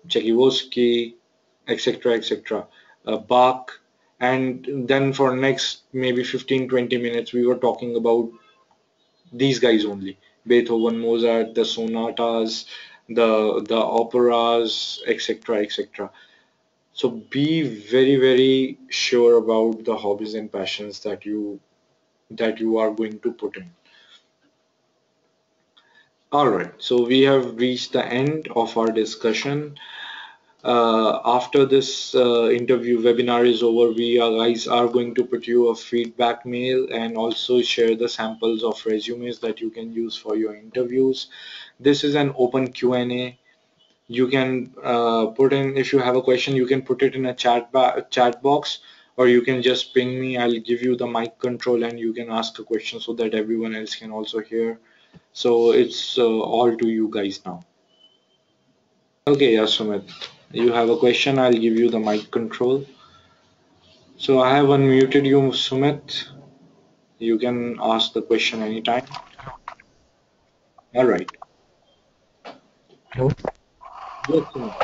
Tchaikovsky, etc., etc., Bach. And then for next maybe 15-20 minutes, we were talking about these guys only: Beethoven, Mozart, the sonatas, the operas, etc., etc. So be very, very sure about the hobbies and passions that you are going to put in. All right, so we have reached the end of our discussion. After this interview webinar is over, we guys are going to put you a feedback mail and also share the samples of resumes that you can use for your interviews. This is an open Q&A. You can put in, if you have a question, you can put it in a chat box, or you can just ping me. I'll give you the mic control and you can ask a question so that everyone else can also hear. So it's all to you guys now. Okay, yeah, Sumit, you have a question. I'll give you the mic control. So I have unmuted you, Sumit. You can ask the question anytime. All right. Hello. Yes, Sumit.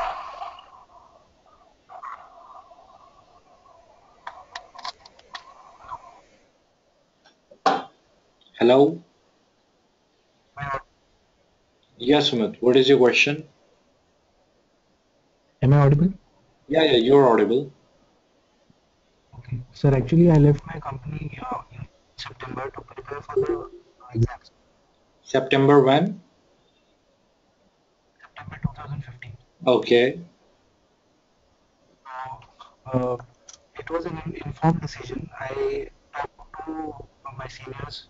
Hello. Yes, Sumit. What is your question? Am I audible? Yeah, yeah, you're audible. Okay. Sir, actually, I left my company in September to prepare for the exams. September when? September 2015. Okay. So, it was an informed decision. I talked to my seniors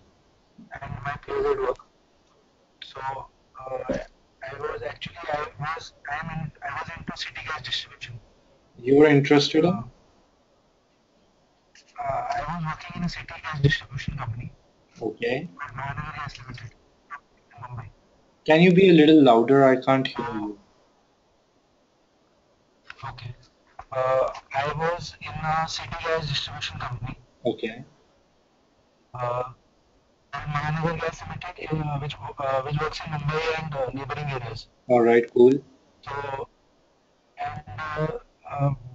and my peers at work. So, I was into city gas distribution. You were interested Uh, in? I was working in a city gas distribution company Okay. at Mahanagar Gas Limited in Mumbai. Can you be a little louder? I can't hear Uh, you. okay. I was in a city gas distribution company, Okay. uh, Mahanagar Gas Limited, which works in Mumbai and neighboring areas. All right, cool. So, and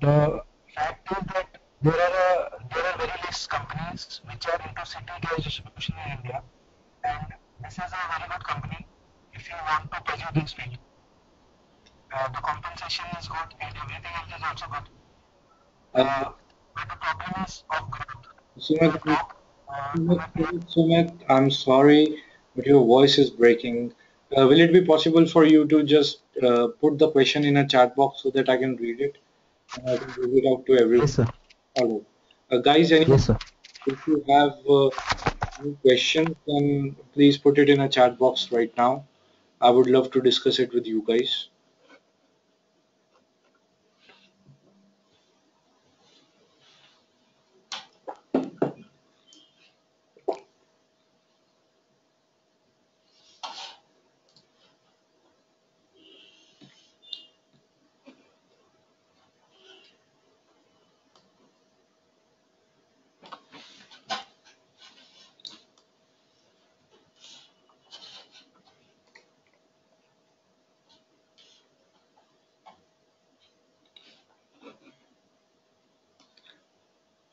the fact is that there are very less companies which are into city gas distribution in India, and this is a very good company if you want to pursue this field. The compensation is good and everything else is also good. Uh, But the problem is of growth. So Sumit, I've talked to my peer. Sumit, I'm sorry, but your voice is breaking. Will it be possible for you to just put the question in a chat box so that I can read it and I can read it out to Yes, everyone? sir. All right. Guys, Yes, sir. if you have any questions, then please put it in a chat box right now. I would love to discuss it with you guys.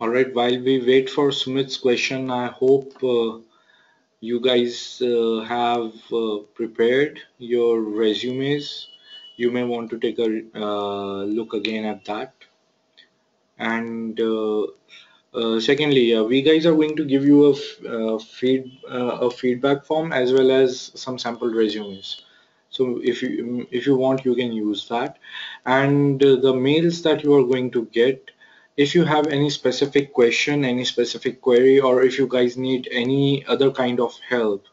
All right, while we wait for Sumit's question, I hope you guys have prepared your resumes. You may want to take a look again at that. And secondly, we guys are going to give you a feedback form as well as some sample resumes. So if you want, you can use that. And the mails that you are going to get, if you have any specific question, any specific query, or if you guys need any other kind of help,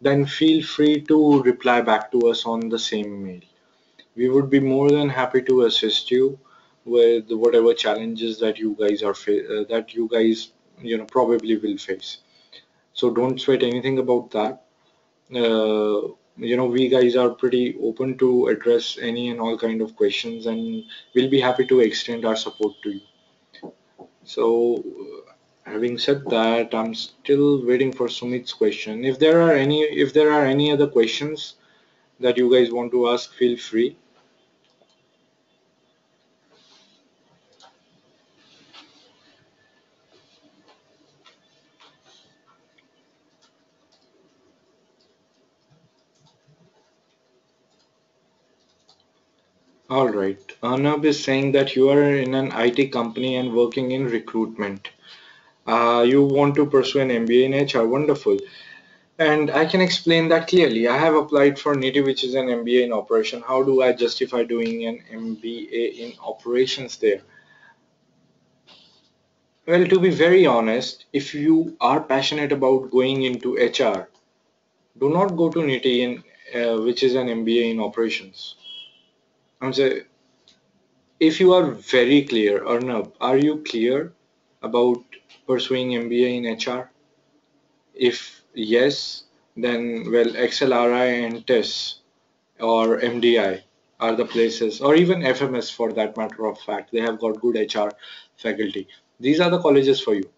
then feel free to reply back to us on the same mail. We would be more than happy to assist you with whatever challenges that you guys that you guys probably will face. So don't sweat anything about that. We guys are pretty open to address any and all kind of questions, and we'll be happy to extend our support to you. So, having said that, I'm still waiting for Sumit's question. If there are any other questions that you guys want to ask, feel free. All right. Arnab is saying that you are in an IT company and working in recruitment. You want to pursue an MBA in HR. Wonderful. And I can explain that clearly. I have applied for NITI, which is an MBA in operation. How do I justify doing an MBA in operations there? Well, to be very honest, if you are passionate about going into HR, do not go to NITI which is an MBA in operations. I'm saying, if you are very clear, Arnab, are you clear about pursuing MBA in HR? If yes, then well, XLRI and TESS or MDI are the places, or even FMS for that matter of fact. They have got good HR faculty. These are the colleges for you.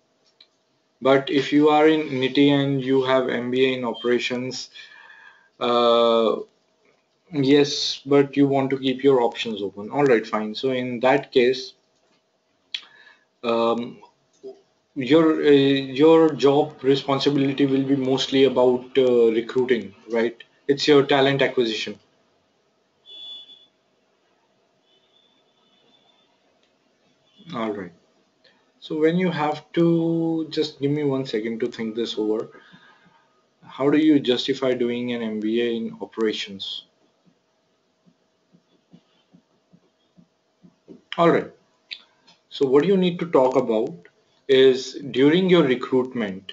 But if you are in NITI and you have MBA in operations, uh, yes, but you want to keep your options open. All right, fine. So in that case, um, your job responsibility will be mostly about recruiting, right? It's your talent acquisition. All right. So when you have to, just give me 1 second to think this over. How do you justify doing an MBA in operations? All right. So what you need to talk about is during your recruitment,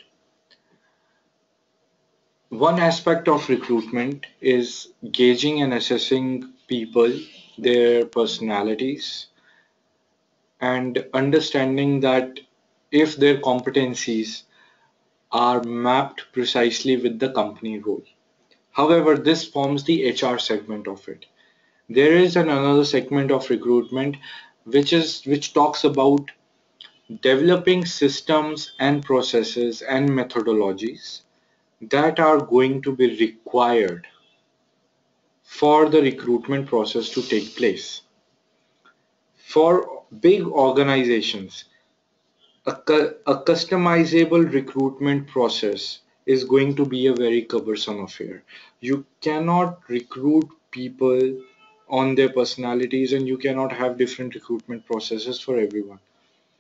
one aspect of recruitment is gauging and assessing people, their personalities, and understanding that if their competencies are mapped precisely with the company role. However, this forms the HR segment of it. There is another segment of recruitment which talks about developing systems and processes and methodologies that are going to be required for the recruitment process to take place. For big organizations, a customizable recruitment process is going to be a very cumbersome affair. You cannot recruit people on their personalities, and you cannot have different recruitment processes for everyone.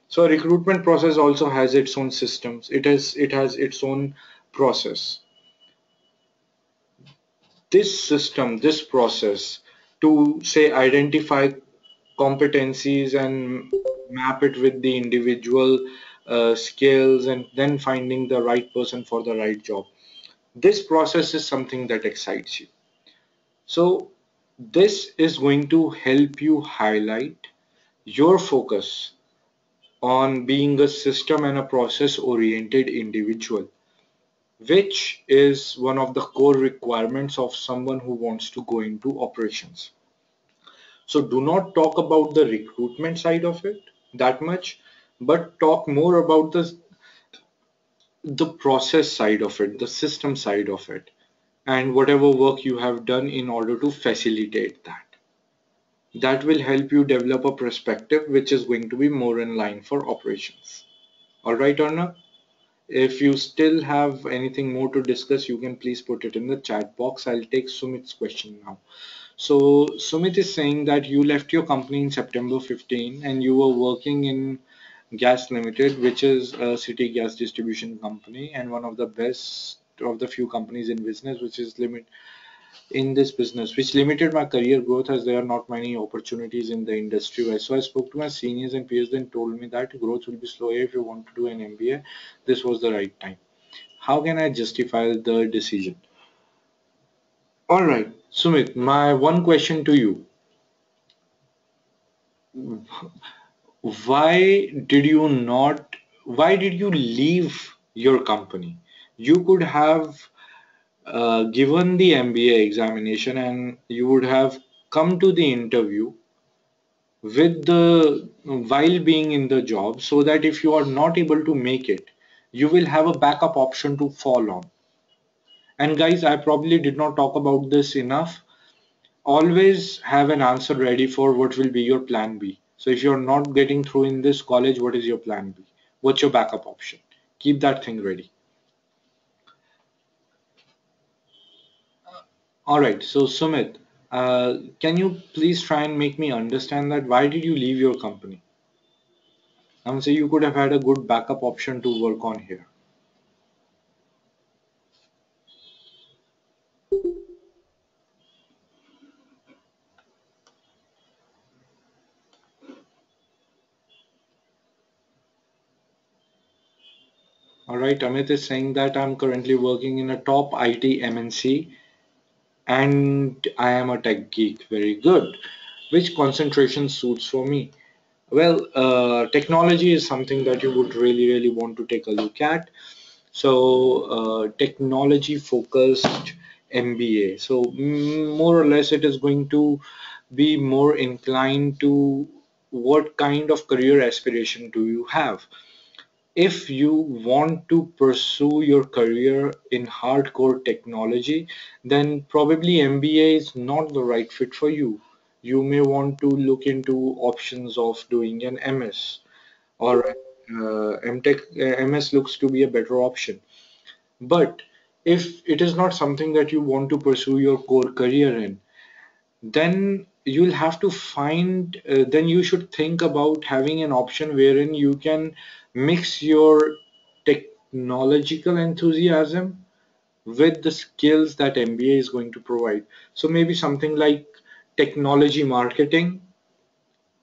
So a recruitment process also has its own systems. It has its own process. This system, this process to say identify competencies and map it with the individual skills and then finding the right person for the right job. This process is something that excites you. So this is going to help you highlight your focus on being a system and a process oriented individual, which is one of the core requirements of someone who wants to go into operations. So do not talk about the recruitment side of it that much, but talk more about the process side of it, the system side of it, and whatever work you have done in order to facilitate that. That will help you develop a perspective which is going to be more in line for operations. All right, Arnav? If you still have anything more to discuss, you can please put it in the chat box. I'll take Sumit's question now. So Sumit is saying that you left your company in September 15 and you were working in Gas Limited, which is a city gas distribution company and one of the best of the few companies in business, which is in this business, which limited my career growth as there are not many opportunities in the industry. So I spoke to my seniors and peers, then told me that growth will be slower if you want to do an MBA. This was the right time. How can I justify the decision? All right, Sumit, my one question to you. Why did you not, why did you leave your company? You could have given the MBA examination and you would have come to the interview with the while being in the job so that if you are not able to make it, you will have a backup option to fall on. And guys, I probably did not talk about this enough. Always have an answer ready for what will be your plan B. So if you're not getting through in this college, what is your plan B? What's your backup option? Keep that thing ready. All right, so Sumit, can you please try and make me understand that why did you leave your company? I'm saying you could have had a good backup option to work on here. All right, Amit is saying that I'm currently working in a top IT MNC and I am a tech geek. Very good. Which concentration suits for me? Well, technology is something that you would really, really want to take a look at. So, technology focused MBA. So, more or less, it is going to be more inclined to what kind of career aspiration do you have? If you want to pursue your career in hardcore technology, then probably MBA is not the right fit for you. You may want to look into options of doing an MS or MTech. MS looks to be a better option. But if it is not something that you want to pursue your core career in, then you'll have to find, then you should think about having an option wherein you can mix your technological enthusiasm with the skills that MBA is going to provide. So maybe something like technology marketing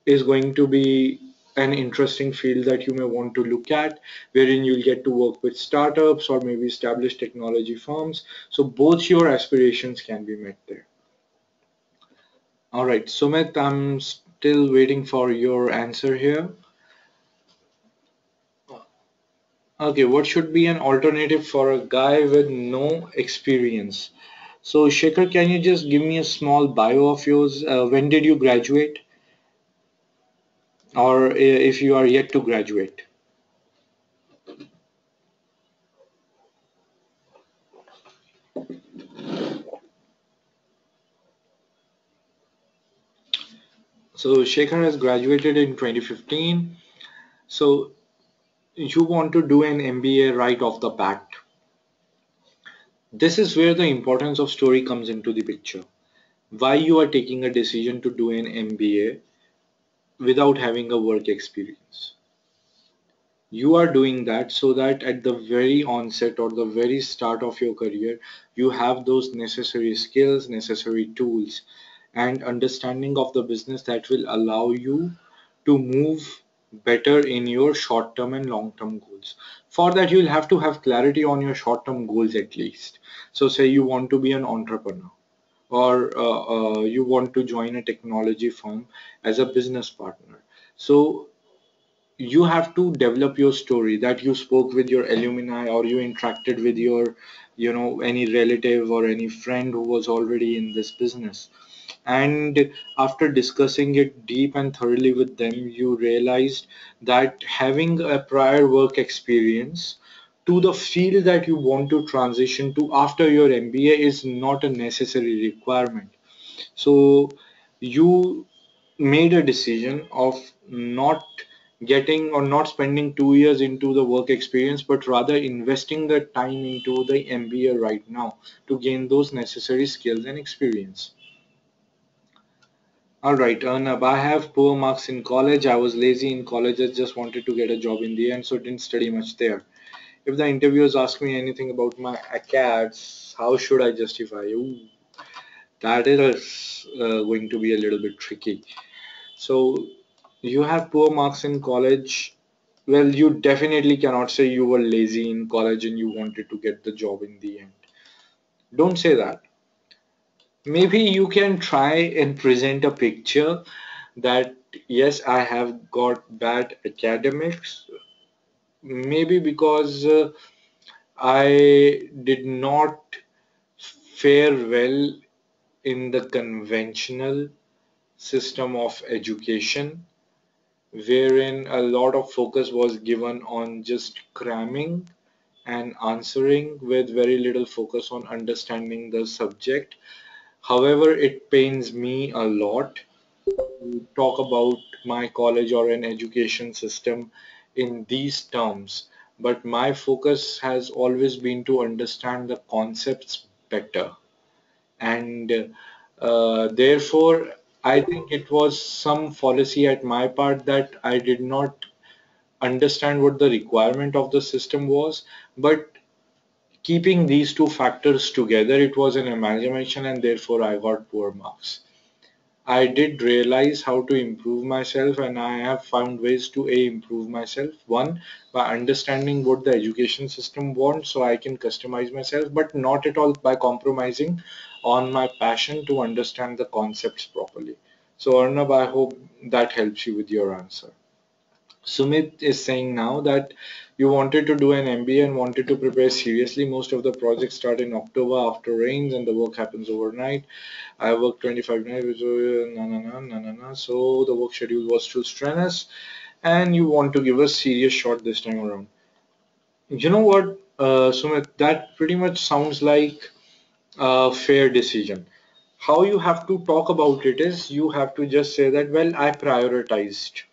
is going to be an interesting field that you may want to look at, wherein you'll get to work with startups or maybe established technology firms. So both your aspirations can be met there. All right, Sumit, I'm still waiting for your answer here. Okay, what should be an alternative for a guy with no experience? So, Shekhar, can you just give me a small bio of yours? When did you graduate? Or if you are yet to graduate? So, Shekhar has graduated in 2015. So, you want to do an MBA right off the bat. This is where the importance of story comes into the picture. Why you are taking a decision to do an MBA without having a work experience. You are doing that so that at the very onset or the very start of your career, you have those necessary skills, necessary tools, and understanding of the business that will allow you to move better in your short term and long term goals. For that, you'll have to have clarity on your short term goals at least. So, say you want to be an entrepreneur or you want to join a technology firm as a business partner. So you have to develop your story that you spoke with your alumni or you interacted with your any relative or any friend who was already in this business, and after discussing it deep and thoroughly with them you realized that having a prior work experience to the field that you want to transition to after your MBA is not a necessary requirement. So you made a decision of not getting or not spending 2 years into the work experience, but rather investing the time into the MBA right now to gain those necessary skills and experience. All right, Arnab, I have poor marks in college. I was lazy in college. I just wanted to get a job in the end, so didn't study much there. If the interviewers ask me anything about my ACADS, how should I justify? Ooh, that is going to be a little bit tricky. So you have poor marks in college. Well, you definitely cannot say you were lazy in college and you wanted to get the job in the end. Don't say that. Maybe you can try and present a picture that yes, I have got bad academics. Maybe because I did not fare well in the conventional system of education, wherein a lot of focus was given on just cramming and answering with very little focus on understanding the subject. However, it pains me a lot to talk about my college or an education system in these terms, but my focus has always been to understand the concepts better. And therefore, I think it was some fallacy at my part that I did not understand what the requirement of the system was, but keeping these two factors together, it was an amalgamation, and therefore I got poor marks. I did realize how to improve myself, and I have found ways to improve myself. One, by understanding what the education system wants, so I can customize myself, but not at all by compromising on my passion to understand the concepts properly. So, Arnab, I hope that helps you with your answer. Sumit is saying now that you wanted to do an MBA and wanted to prepare seriously. Most of the projects start in October after rains and the work happens overnight. I worked 25 nights, which na na na na na na. So the work schedule was too strenuous, and you want to give a serious shot this time around. You know what, Sumit? That pretty much sounds like a fair decision. How you have to talk about it is you have to just say that, well, I prioritized.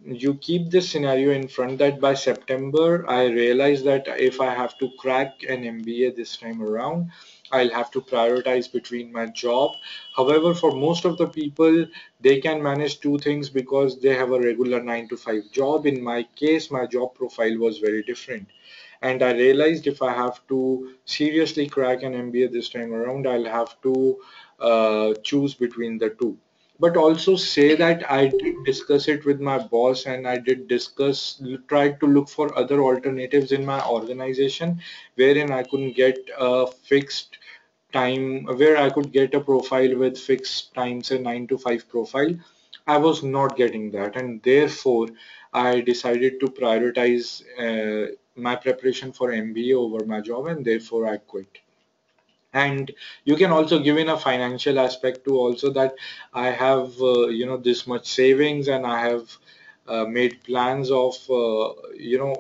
You keep this scenario in front that by September, I realize that if I have to crack an MBA this time around, I'll have to prioritize between my job. However, for most of the people, they can manage two things because they have a regular 9 to 5 job. In my case, my job profile was very different. And I realized if I have to seriously crack an MBA this time around, I'll have to choose between the two, but also say that I did discuss it with my boss and I did discuss, tried to look for other alternatives in my organization wherein I couldn't get a fixed time, where I could get a profile with fixed times, a 9 to 5 profile. I was not getting that, and therefore I decided to prioritize my preparation for MBA over my job, and therefore I quit. And you can also give in a financial aspect to also that I have this much savings, and I have made plans of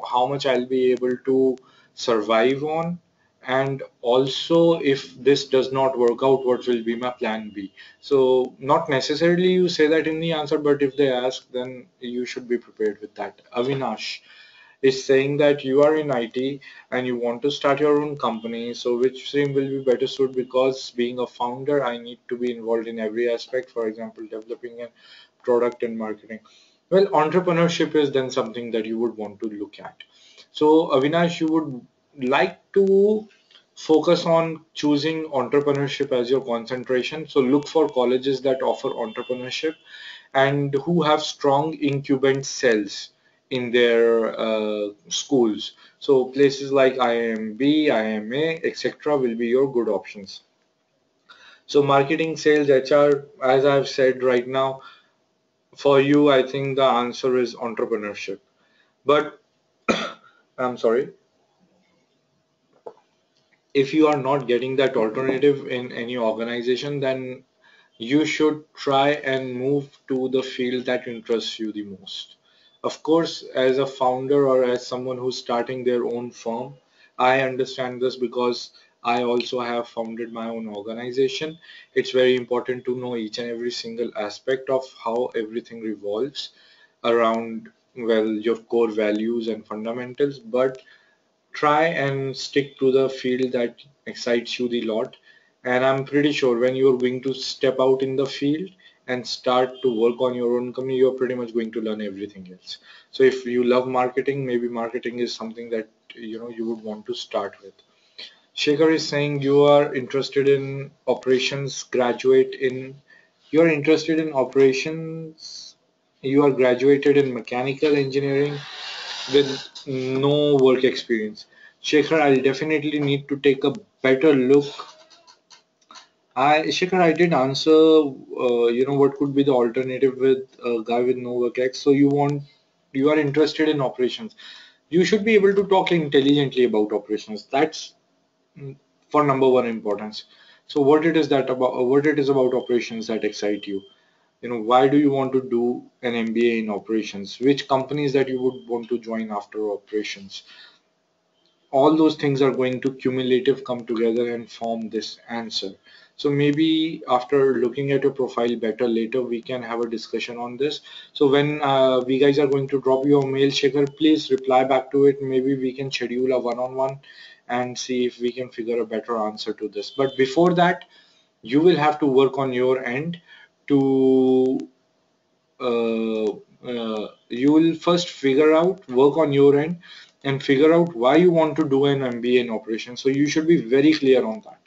how much I'll be able to survive on, and also if this does not work out, what will be my plan B. So not necessarily you say that in the answer, but if they ask, then you should be prepared with that. Avinash is saying that you are in IT and you want to start your own company. So which stream will be better suited? Because being a founder, I need to be involved in every aspect. For example, developing a product and marketing. Well, entrepreneurship is then something that you would want to look at. So Avinash, you would like to focus on choosing entrepreneurship as your concentration. So look for colleges that offer entrepreneurship and who have strong incubant cells in their schools. So places like IMB, IMA, etc. will be your good options. So marketing, sales, HR, as I've said right now, for you, I think the answer is entrepreneurship. But I'm sorry, if you are not getting that alternative in any organization, then you should try and move to the field that interests you the most. Of course, as a founder or as someone who's starting their own firm, I understand this because I also have founded my own organization. It's very important to know each and every single aspect of how everything revolves. around, well, your core values and fundamentals, but try and stick to the field that excites you the lot. And I'm pretty sure when you're going to step out in the field and start to work on your own company, you're pretty much going to learn everything else. So if you love marketing, maybe marketing is something that you would want to start with. Shekhar is saying you are interested in operations, graduate in you are interested in operations, you are graduated in mechanical engineering with no work experience. Shekhar, I'll definitely need to take a better look. Shekhar, I did answer, what could be the alternative with a guy with no work ex. So you are interested in operations. You should be able to talk intelligently about operations. That's for number one importance. So what it is about operations that excite you? Why do you want to do an MBA in operations? Which companies that you would want to join after operations? All those things are going to cumulative come together and form this answer. So maybe after looking at your profile better later, we can have a discussion on this. So when we guys are going to drop you a mail, Shekhar, please reply back to it. Maybe we can schedule a one-on-one and see if we can figure a better answer to this. But before that, you will have to work on your end to uh, you will first work on your end and figure out why you want to do an MBA in operations. So you should be very clear on that.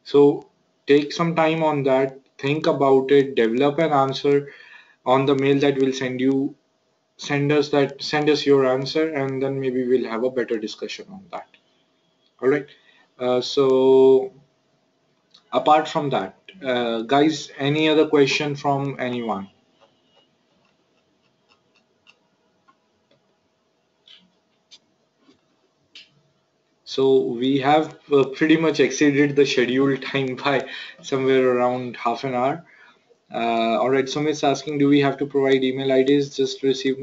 So take some time on that, think about it, develop an answer on the mail that we'll send you. Send us your answer, and then maybe we'll have a better discussion on that. All right. So apart from that, guys, any other question from anyone? So we have pretty much exceeded the scheduled time by somewhere around half an hour. All right, Sumit's asking, do we have to provide email IDs? Just received.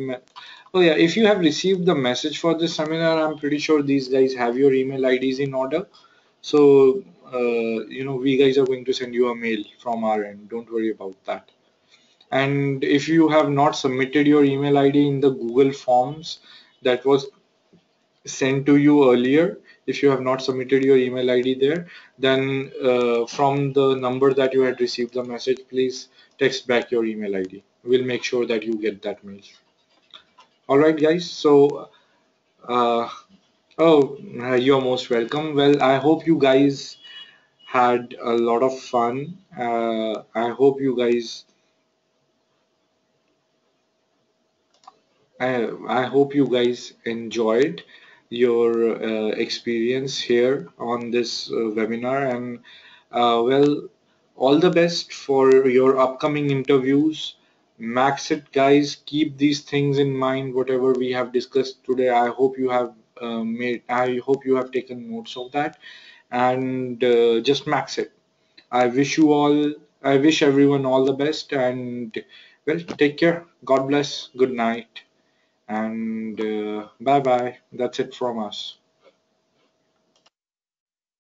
Oh yeah, if you have received the message for this seminar, I'm pretty sure these guys have your email IDs in order. So we guys are going to send you a mail from our end. Don't worry about that. And if you have not submitted your email ID in the Google Forms that was sent to you earlier, if you have not submitted your email ID there, then from the number that you had received the message, please text back your email ID. We'll make sure that you get that mail. All right, guys. So, uh, you're most welcome. Well, I hope you guys had a lot of fun. I hope you guys I hope you guys enjoyed your experience here on this webinar, and well, all the best for your upcoming interviews. Max it, guys. Keep these things in mind. Whatever we have discussed today, I hope you have I hope you have taken notes of that, and just max it. I wish you all. I wish everyone all the best, and well, take care. God bless. Good night and bye bye. That's it from us.